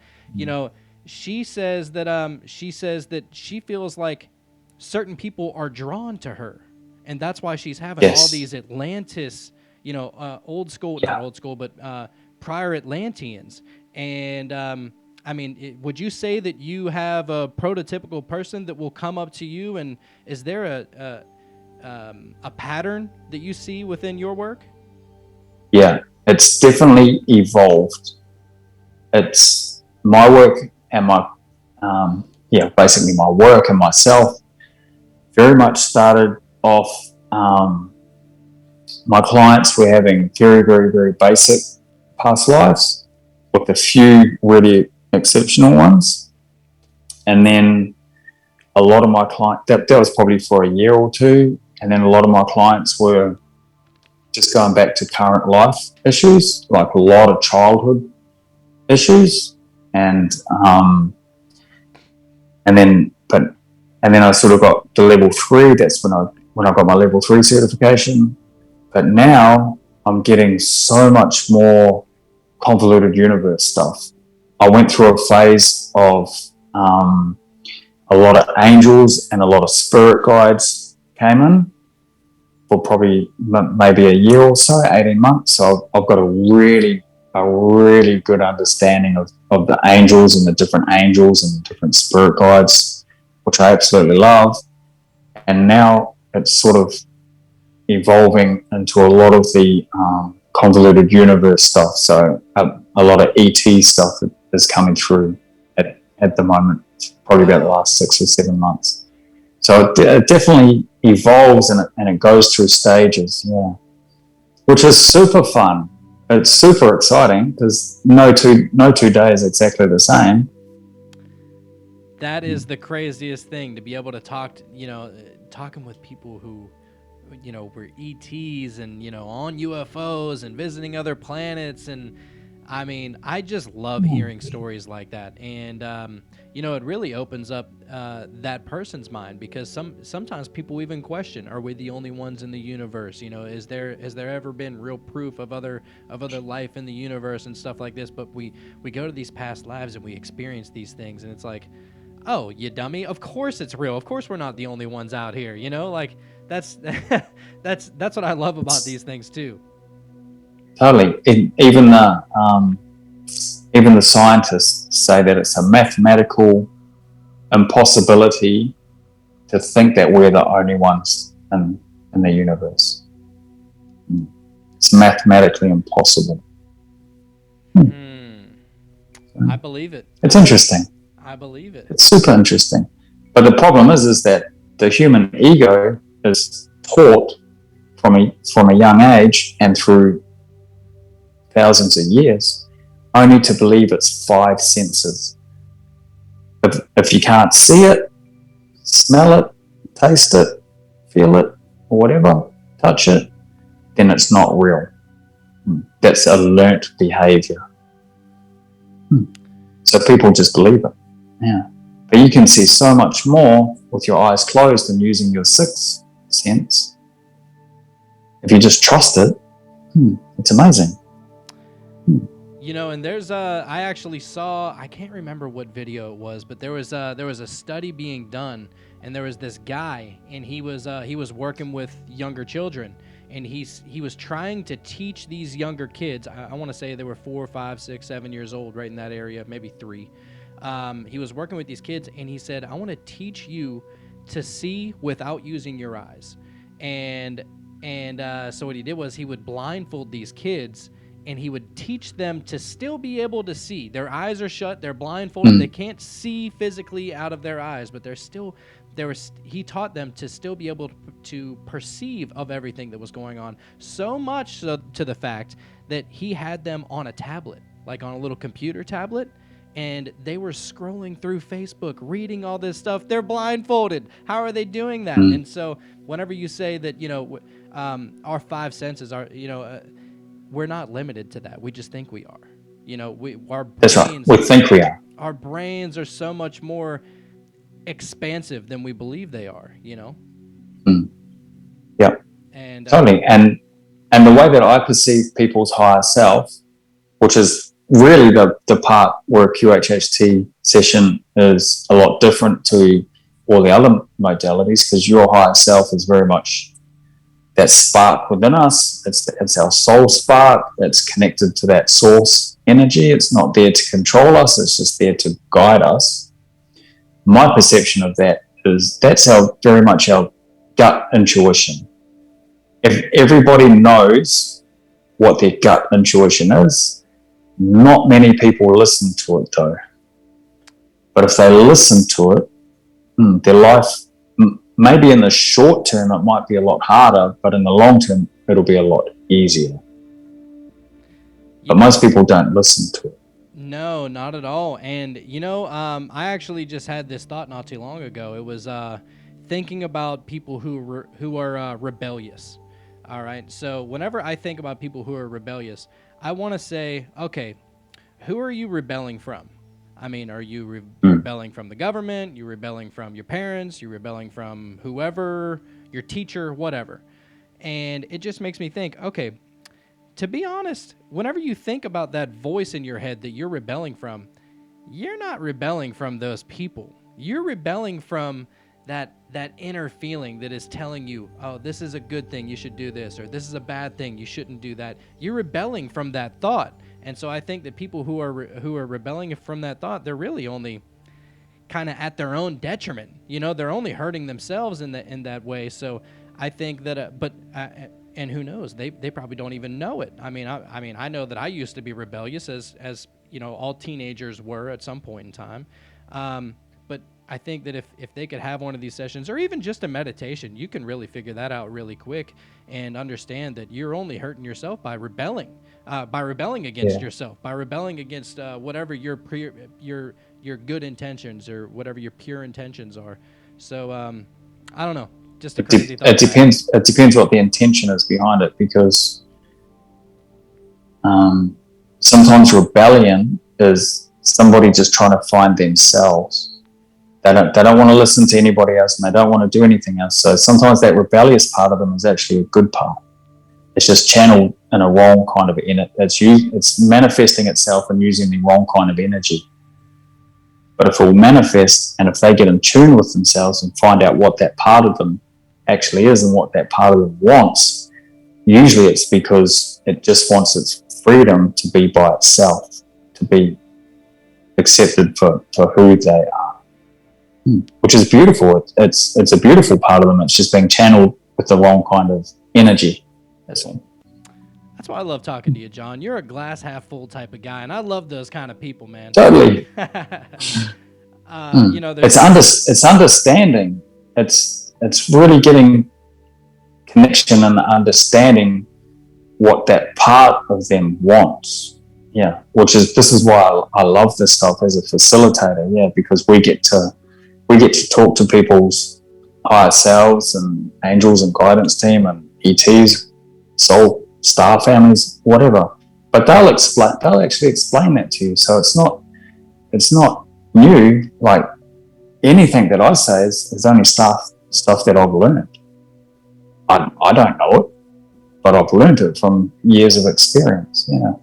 A: she says that she feels like certain people are drawn to her, and that's why she's having all these Atlantis, old school, not old school, but prior Atlanteans. And I mean, would you say that you have a prototypical person that will come up to you, and is there a pattern that you see within your work?
B: Yeah, it's definitely evolved. It's my work and my, basically my work and myself very much started off, my clients were having very, very, very basic past lives with a few really exceptional ones. And then a lot of my clients, that was probably for a year or two. And then a lot of my clients were just going back to current life issues, like a lot of childhood issues. And then I sort of got the level 3. That's when I got my level 3 certification. But now I'm getting so much more convoluted universe stuff. I went through a phase of a lot of angels and a lot of spirit guides came in for probably maybe a year or so, 18 months. So I've got a really good understanding of the angels and the different angels and the different spirit guides, which I absolutely love. And now it's sort of evolving into a lot of the convoluted universe stuff. So a lot of ET stuff is coming through at the moment, probably about the last 6 or 7 months. So it definitely evolves and it goes through stages, which is super fun. It's super exciting because no two days exactly the same.
A: That is the craziest thing, to be able to talking with people who were ETs and on UFOs and visiting other planets. And I mean, I just love hearing stories like that. And it really opens up that person's mind, because sometimes people even question, are we the only ones in the universe? Has there ever been real proof of other life in the universe and stuff like this? But we go to these past lives and we experience these things, and it's like, oh, you dummy, of course it's real. Of course we're not the only ones out here. Like, that's that's what I love about these things too.
B: Totally. Even the scientists say that it's a mathematical impossibility to think that we're the only ones in the universe. It's mathematically impossible.
A: I believe it.
B: It's interesting.
A: I believe it.
B: It's super interesting. But the problem is that the human ego is taught from a young age and through thousands of years only to believe it's 5 senses. If you can't see it, smell it, taste it, feel it, or whatever, touch it, then it's not real. That's a learnt behavior. So people just believe it. Yeah. But you can see so much more with your eyes closed and using your 6th sense. If you just trust it, it's amazing.
A: And there's I actually saw, I can't remember what video it was, but there was a study being done, and there was this guy, and he was working with younger children, and he was trying to teach these younger kids. I want to say they were 4, 5, 6, 7 years old, right in that area, maybe 3. He was working with these kids, and he said, I want to teach you to see without using your eyes. And so what he did was he would blindfold these kids, and he would teach them to still be able to see. Their eyes are shut, they're blindfolded, they can't see physically out of their eyes, but they're still he taught them to still be able to perceive of everything that was going on, so much so to the fact that he had them on a tablet, like on a little computer tablet, and they were scrolling through Facebook, reading all this stuff. They're blindfolded. How are they doing that? And so whenever you say that, our five senses are, we're not limited to that. We just think we are. Our brains,
B: That's right. We think we are.
A: Our brains are so much more expansive than we believe they are.
B: Yeah.
A: And
B: totally. And the way that I perceive people's higher self, which is really the part where a QHHT session is a lot different to all the other modalities, because your higher self is very much that spark within us. It's our soul spark that's connected to that source energy. It's not there to control us. It's just there to guide us. My perception of that is that's very much our gut intuition. If everybody knows what their gut intuition is, not many people listen to it though. But if they listen to it, their life, maybe in the short term, it might be a lot harder, but in the long term, it'll be a lot easier. But most people don't listen to it.
A: No, not at all. And, I actually just had this thought not too long ago. It was thinking about people who are rebellious. All right. So whenever I think about people who are rebellious, I want to say, okay, who are you rebelling from? I mean, are you rebelling from the government? You're rebelling from your parents? You're rebelling from whoever, your teacher, whatever. And it just makes me think, okay, to be honest, whenever you think about that voice in your head that you're rebelling from, you're not rebelling from those people. You're rebelling from that inner feeling that is telling you, oh, this is a good thing, you should do this, or this is a bad thing, you shouldn't do that. You're rebelling from that thought. And so I think that people who are rebelling from that thought, they're really only kind of at their own detriment. They're only hurting themselves in that way. So I think that, and who knows? They probably don't even know it. I mean, I know that I used to be rebellious, as all teenagers were at some point in time. But I think that if they could have one of these sessions, or even just a meditation, you can really figure that out really quick and understand that you're only hurting yourself by rebelling against yourself, by rebelling against whatever your good intentions or whatever your pure intentions are. So I don't know. Just a crazy thought.
B: It depends what the intention is behind it, because sometimes rebellion is somebody just trying to find themselves. They don't want to listen to anybody else, and they don't want to do anything else. So sometimes that rebellious part of them is actually a good part. It's just channeled in a wrong kind of it's manifesting itself and using the wrong kind of energy. But if it will manifest, and if they get in tune with themselves and find out what that part of them actually is and what that part of them wants, usually it's because it just wants its freedom to be by itself, to be accepted for who they are, which is beautiful. It's a beautiful part of them. It's just being channeled with the wrong kind of energy. That's all.
A: That's why I love talking to you, John. You're a glass half full type of guy, and I love those kind of people, man.
B: Totally. It's understanding. It's really getting connection and understanding what that part of them wants. Yeah, this is why I love this stuff as a facilitator. Yeah, because we get to talk to people's higher selves and angels and guidance team and ETs, soul star families, whatever. But they'll actually explain that to you. So it's not new. Like anything that I say is only stuff that I've learned. I don't know it, but I've learned it from years of experience. Yeah,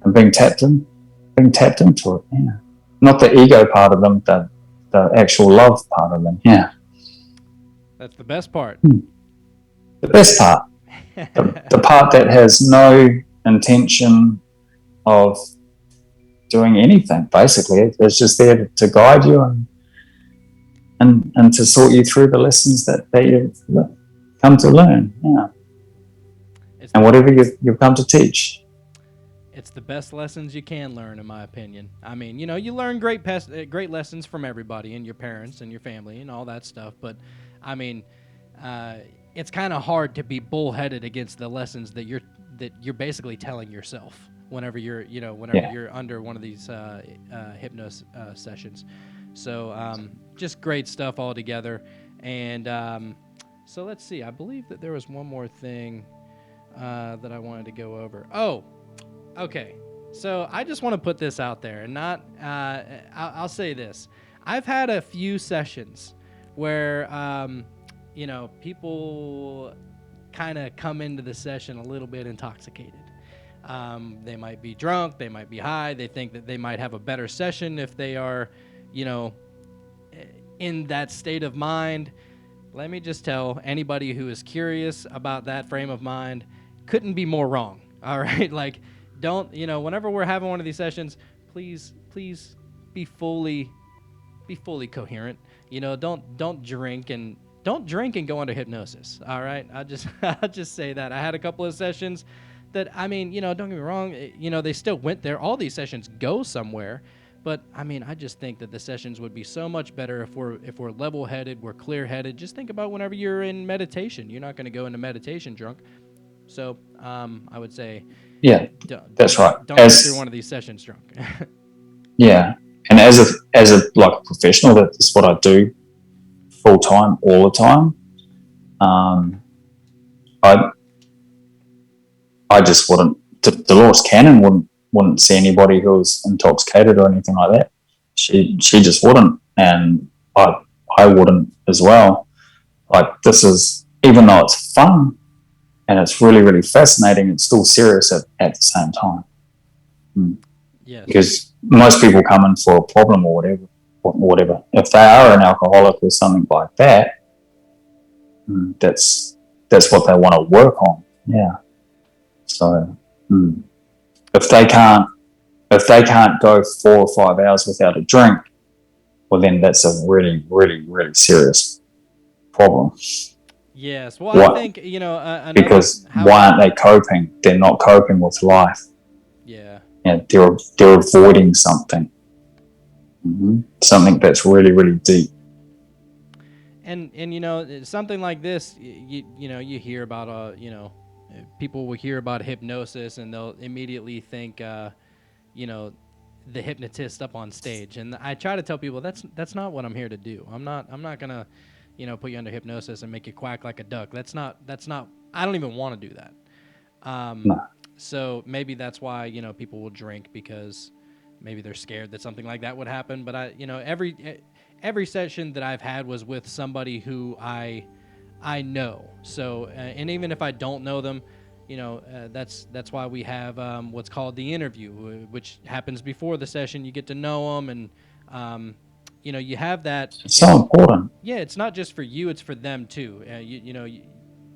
B: and being tapped into it. Yeah, not the ego part of them, the actual love part of them. Yeah,
A: that's the best part.
B: The best part. The part that has no intention of doing anything, basically. It's just there to guide you and to sort you through the lessons that you've come to learn. Yeah. And whatever you've come to teach.
A: It's the best lessons you can learn, in my opinion. I mean, you learn great lessons from everybody and your parents and your family and all that stuff. But, I mean, uh, it's kind of hard to be bullheaded against the lessons that you're basically telling yourself whenever whenever
B: Yeah.
A: you're under one of these hypnosis sessions. So, just great stuff all together. And so let's see. I believe that there was one more thing that I wanted to go over. Oh, okay. So I just want to put this out there, and not. I'll say this: I've had a few sessions where, people kind of come into the session a little bit intoxicated. They might be drunk, they might be high. They think that they might have a better session if they are, you know, in that state of mind. Let me just tell anybody who is curious about that frame of mind, couldn't be more wrong. All right, like, don't, whenever we're having one of these sessions, please be fully coherent. Don't drink and go under hypnosis. All right, I'll just say that. I had a couple of sessions that, I mean, don't get me wrong, they still went there. All these sessions go somewhere. But I mean, I just think that the sessions would be so much better if we're level-headed, we're clear-headed. Just think about whenever you're in meditation. You're not going to go into meditation drunk. So I would say,
B: Yeah, that's right.
A: Don't go through one of these sessions drunk.
B: Yeah, and as a like a professional, that's what I do full time, all the time. I I just wouldn't. Dolores Cannon wouldn't see anybody who was intoxicated or anything like that. She just wouldn't, and I wouldn't as well. Like, this is, even though it's fun and it's really, really fascinating, it's still serious at the same time.
A: Yes.
B: Because most people come in for a problem or whatever. If they are an alcoholic or something like that, that's what they want to work on. Yeah. So if they can't go 4 or 5 hours without a drink, well, then that's a really, really, really serious problem.
A: Yes. Well, I think,
B: because why aren't they coping? They're not coping with life.
A: Yeah.
B: Yeah, they're avoiding something. Something that's really, really deep.
A: And something like this, you hear about people will hear about hypnosis and they'll immediately think the hypnotist up on stage. And I try to tell people that's not what I'm here to do. I'm not gonna put you under hypnosis and make you quack like a duck. That's not I don't even want to do that.
B: No.
A: So maybe that's why people will drink, because maybe they're scared that something like that would happen. But every session that I've had was with somebody who I know. So and even if I don't know them, that's why we have what's called the interview, which happens before the session. You get to know them, and you have that.
B: It's so important.
A: Yeah, it's not just for you; it's for them too.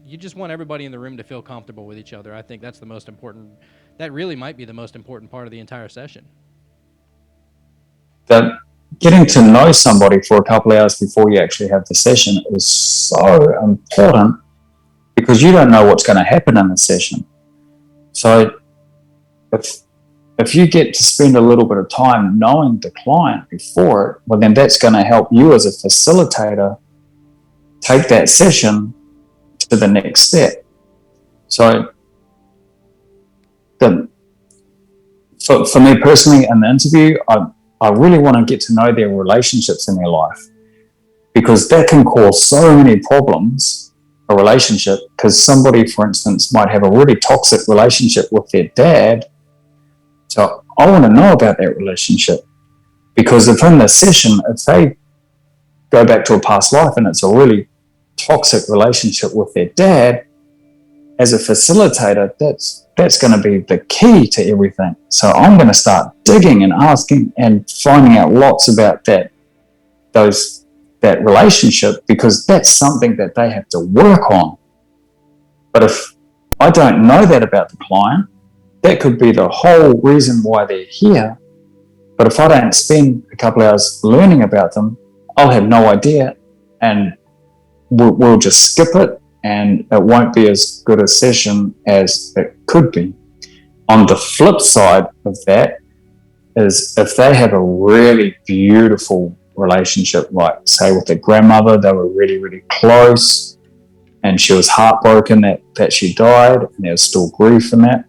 A: You just want everybody in the room to feel comfortable with each other. I think that's the most important. That really might be the most important part of the entire session.
B: That getting to know somebody for a couple of hours before you actually have the session is so important, because you don't know what's going to happen in the session. So if you get to spend a little bit of time knowing the client before it, well, then that's going to help you as a facilitator take that session to the next step. So for me personally, in the interview, I really want to get to know their relationships in their life, because that can cause so many problems, a relationship, because somebody, for instance, might have a really toxic relationship with their dad. So I want to know about that relationship, because if in the session, if they go back to a past life and it's a really toxic relationship with their dad, as a facilitator, that's going to be the key to everything. So I'm going to start digging and asking and finding out lots about that relationship, because that's something that they have to work on. But if I don't know that about the client, that could be the whole reason why they're here. But if I don't spend a couple hours learning about them, I'll have no idea, and we'll just skip it, and it won't be as good a session as it could be. On the flip side of that is if they have a really beautiful relationship, like say with their grandmother, they were really, really close, and she was heartbroken that she died, and there was still grief in that.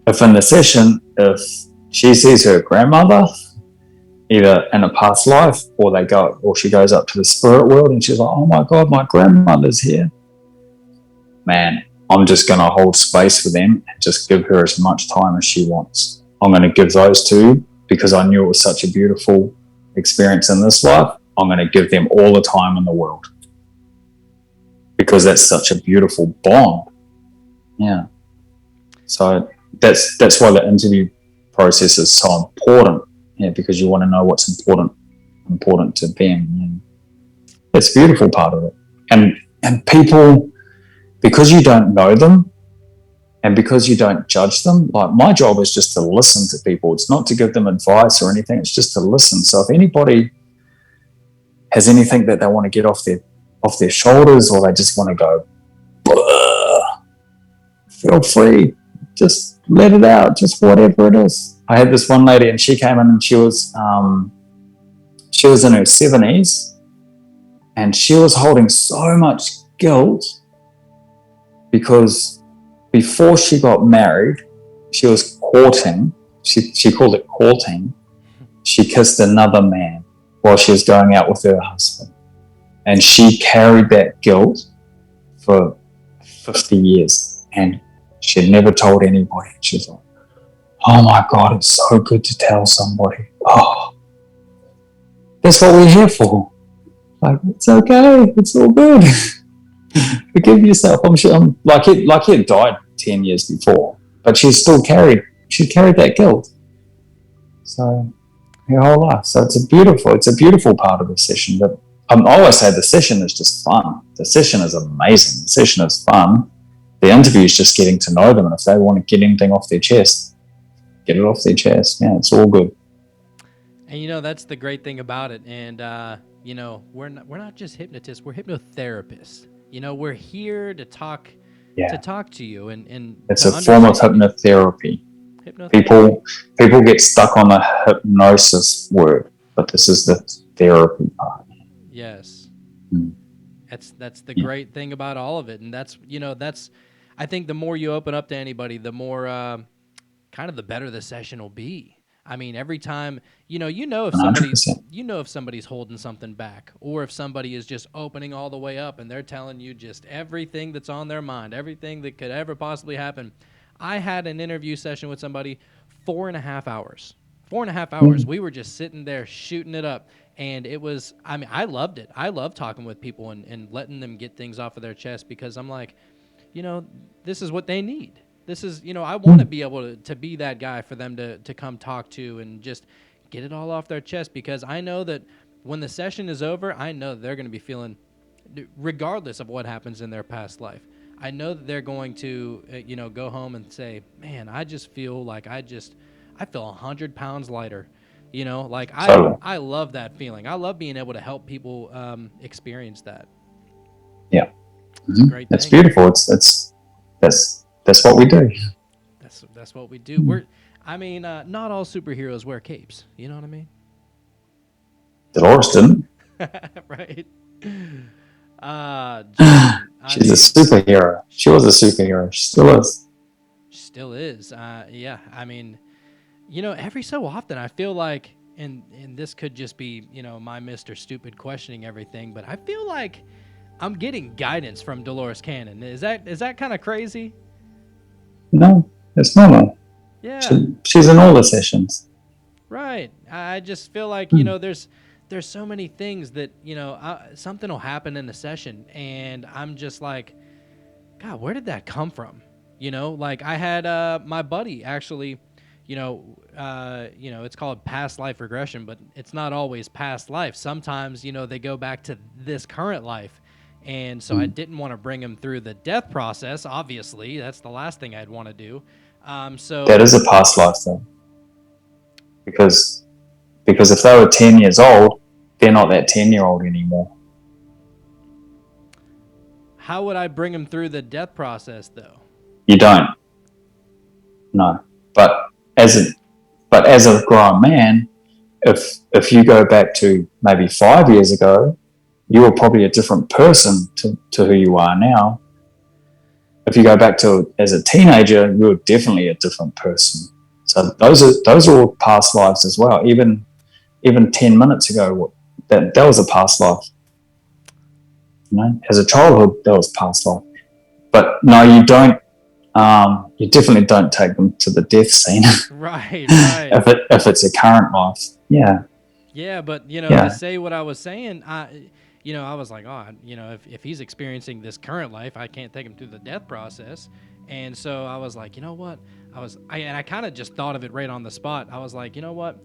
B: If in the session, if she sees her grandmother, either in a past life, or she goes up to the spirit world and she's like, oh my God, my grandmother's here. Man, I'm just going to hold space for them and just give her as much time as she wants. I'm going to give those two because I knew it was such a beautiful experience in this life. I'm going to give them all the time in the world because that's such a beautiful bond. Yeah. So that's why the interview process is so important. Yeah, because you want to know what's important to them. Yeah. That's a beautiful part of it. And people, because you don't know them and because you don't judge them, like my job is just to listen to people. It's not to give them advice or anything. It's just to listen. So if anybody has anything that they want to get off their shoulders, or they just want to go, feel free. Just let it out. Just whatever it is. I had this one lady, and she came in, and she was in her 70s, and she was holding so much guilt because before she got married, she was courting. She called it courting. She kissed another man while she was going out with her husband, and she carried that guilt for 50 years, and she had never told anybody. She's like, oh my God, it's so good to tell somebody. Oh, that's what we're here for. Like, it's okay, it's all good. Forgive yourself. I'm sure. Like he had died 10 years before, but she carried that guilt. So her whole life. So it's a beautiful part of the session. But I always say the session is just fun. The session is amazing. The session is fun. The interview is just getting to know them, and if they want to get anything off their chest, get it off their chest. Yeah, it's all good.
A: And that's the great thing about it. And we're not just hypnotists, we're hypnotherapists. We're here to talk to you and
B: it's a form of hypnotherapy. People get stuck on the hypnosis word, but this is the therapy part.
A: Yes. That's the great thing about all of it. And that's I think the more you open up to anybody, the more kind of the better the session will be. I mean, every time, if somebody's holding something back, or if somebody is just opening all the way up and they're telling you just everything that's on their mind, everything that could ever possibly happen. I had an interview session with somebody 4.5 hours. 4.5 hours. We were just sitting there shooting it up. And it was, I loved it. I love talking with people and letting them get things off of their chest, because I'm like, this is what they need. This is, I want to be able to be that guy for them to come talk to and just get it all off their chest, because I know that when the session is over, I know they're going to be feeling, regardless of what happens in their past life, I know that they're going to, go home and say, man, I just feel like I feel 100 pounds lighter. I love that feeling. I love being able to help people experience that.
B: Yeah.
A: It's a great thing.
B: That's beautiful. That's what we do.
A: That's what we do. Not all superheroes wear capes. You know what I mean?
B: Dolores didn't.
A: Right.
B: She's a superhero. She was a superhero. She still is.
A: She still is. Yeah. Every so often I feel like, and this could just be, my Mr. Stupid questioning everything, but I feel like I'm getting guidance from Dolores Cannon. Is that kind of crazy?
B: No, it's normal.
A: Yeah.
B: She's in all the sessions.
A: Right. I just feel like, there's so many things that, something will happen in the session, and I'm just like, God, where did that come from? I had my buddy actually, it's called past life regression, but it's not always past life. Sometimes, they go back to this current life. And so I didn't want to bring him through the death process. Obviously, that's the last thing I'd want to do. So
B: that is a past life though, because if they were 10 years old, they're not that 10-year-old anymore.
A: How would I bring him through the death process though?
B: You don't. no. But as a grown man, if you go back to maybe 5 years ago, you were probably a different person to who you are now. If you go back to as a teenager, you were definitely a different person. So those are all past lives as well. Even 10 minutes ago, that was a past life. You know, as a childhood, that was past life. But no, you don't. You definitely don't take them to the death scene.
A: Right.
B: if it's a current life, yeah.
A: Yeah, but
B: Yeah.
A: to say what I was saying, I was like, oh, if he's experiencing this current life, I can't take him through the death process. And so I was like, you know what? I kind of just thought of it right on the spot. I was like, you know what?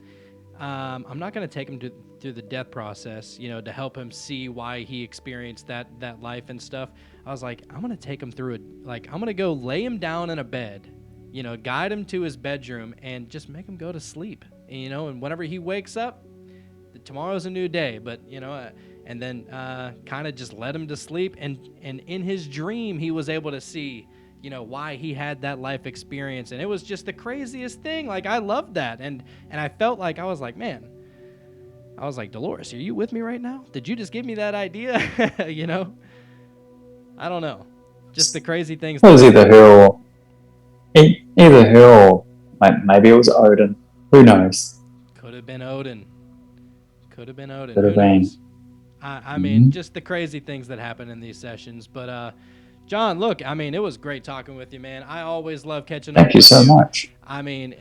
A: I'm not going to take him through the death process, to help him see why he experienced that life and stuff. I was like, I'm going to take him through it. Like, I'm going to go lay him down in a bed, guide him to his bedroom and just make him go to sleep, and whenever he wakes up, tomorrow's a new day, but and then kind of just let him to sleep, and in his dream he was able to see why he had that life experience, and it was just the craziest thing. Like, I loved that, and I felt like I was like, Dolores, are you with me right now? Did you just give me that idea? I don't know, just the crazy things.
B: It was either her or maybe it was Odin. Who knows?
A: Could have been Odin. Could have been Odin.
B: Could have
A: Who
B: been.
A: knows? I mean, just the crazy things that happen in these sessions. But John, look, I mean, it was great talking with you, man. I always love catching up with you.
B: Thank you so much.
A: I mean,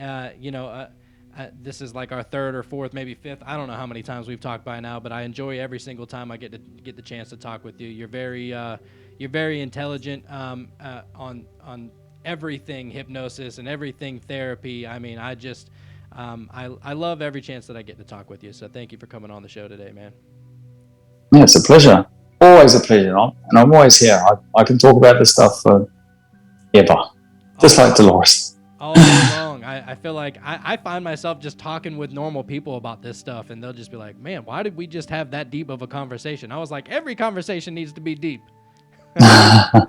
A: this is like our third or fourth, maybe fifth. I don't know how many times we've talked by now, but I enjoy every single time I get the chance to talk with you. You're very intelligent on everything hypnosis and everything therapy. I mean, I love every chance that I get to talk with you. So thank you for coming on the show today, man.
B: Yeah, it's a pleasure. Always a pleasure. And I'm always here. I can talk about this stuff forever. Just like Dolores.
A: All day long. I feel like I find myself just talking with normal people about this stuff, and they'll just be like, man, why did we just have that deep of a conversation? I was like, every conversation needs to be deep.
B: Yeah,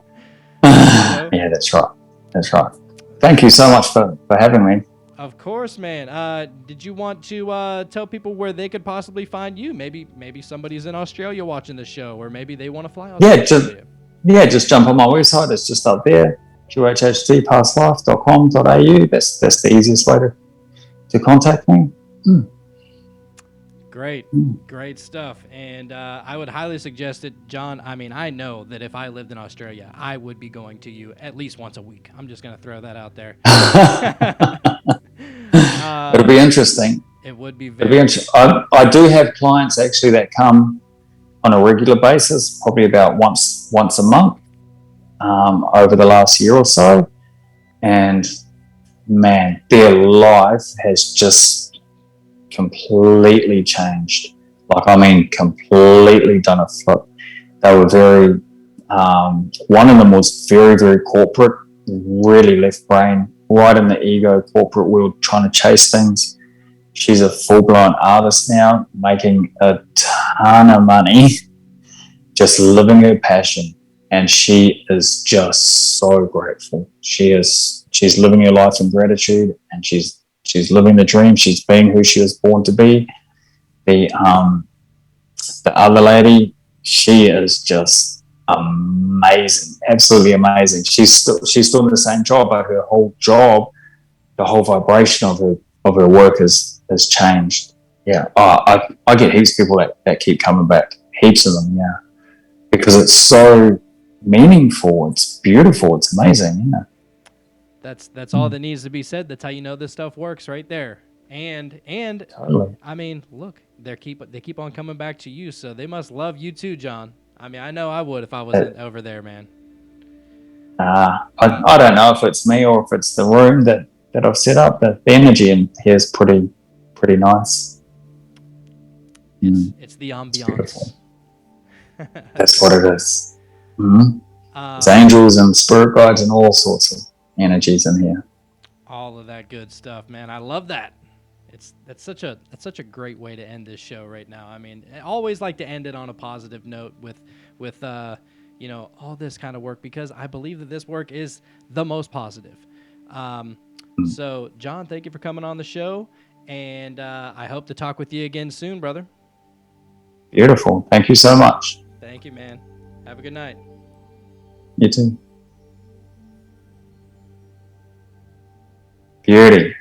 B: that's right. Thank you so much for having me.
A: Of course, man. Did you want to tell people where they could possibly find you? Maybe somebody's in Australia watching the show, or maybe they want to fly out to Australia.
B: Just jump on my website. It's just up there, qhhtpastlife.com.au. That's the easiest way to contact me.
A: Great stuff. And I would highly suggest it, John. I mean, I know that if I lived in Australia, I would be going to you at least once a week. I'm just going to throw that out there.
B: It'll be interesting.
A: It would be
B: very interesting. I do have clients actually that come on a regular basis, probably about once a month over the last year or so. And man, their life has just completely changed. Like, I mean, completely done a flip. They were very, one of them was very, very corporate, really left brain, right in the ego corporate world, trying to chase things. She's a full-blown artist now, making a ton of money, just living her passion. And she is just so grateful. She's living her life in gratitude, and she's living the dream. She's being who she was born to be. The other lady, she is just amazing, absolutely amazing. She's still in the same job, but her whole job, the whole vibration of her work has changed. Yeah, I get heaps of people that keep coming back, heaps of them. Yeah, because it's so meaningful. It's beautiful. It's amazing. Yeah.
A: That's all that needs to be said. That's how you know this stuff works, right there. And
B: totally.
A: I mean, look, they keep on coming back to you, so they must love you too, John. I mean, I know I would if I wasn't over there, man.
B: I don't know if it's me or if it's the room that I've set up. The energy in here is pretty nice.
A: It's the ambiance.
B: It's that's what it is. Mm-hmm. There's angels and spirit guides and all sorts of energies in here.
A: All of that good stuff, man. I love that. That's such a great way to end this show right now. I mean, I always like to end it on a positive note with all this kind of work, because I believe that this work is the most positive. So, John, thank you for coming on the show, and I hope to talk with you again soon, brother.
B: Beautiful. Thank you so much.
A: Thank you, man. Have a good night.
B: You too. Beauty.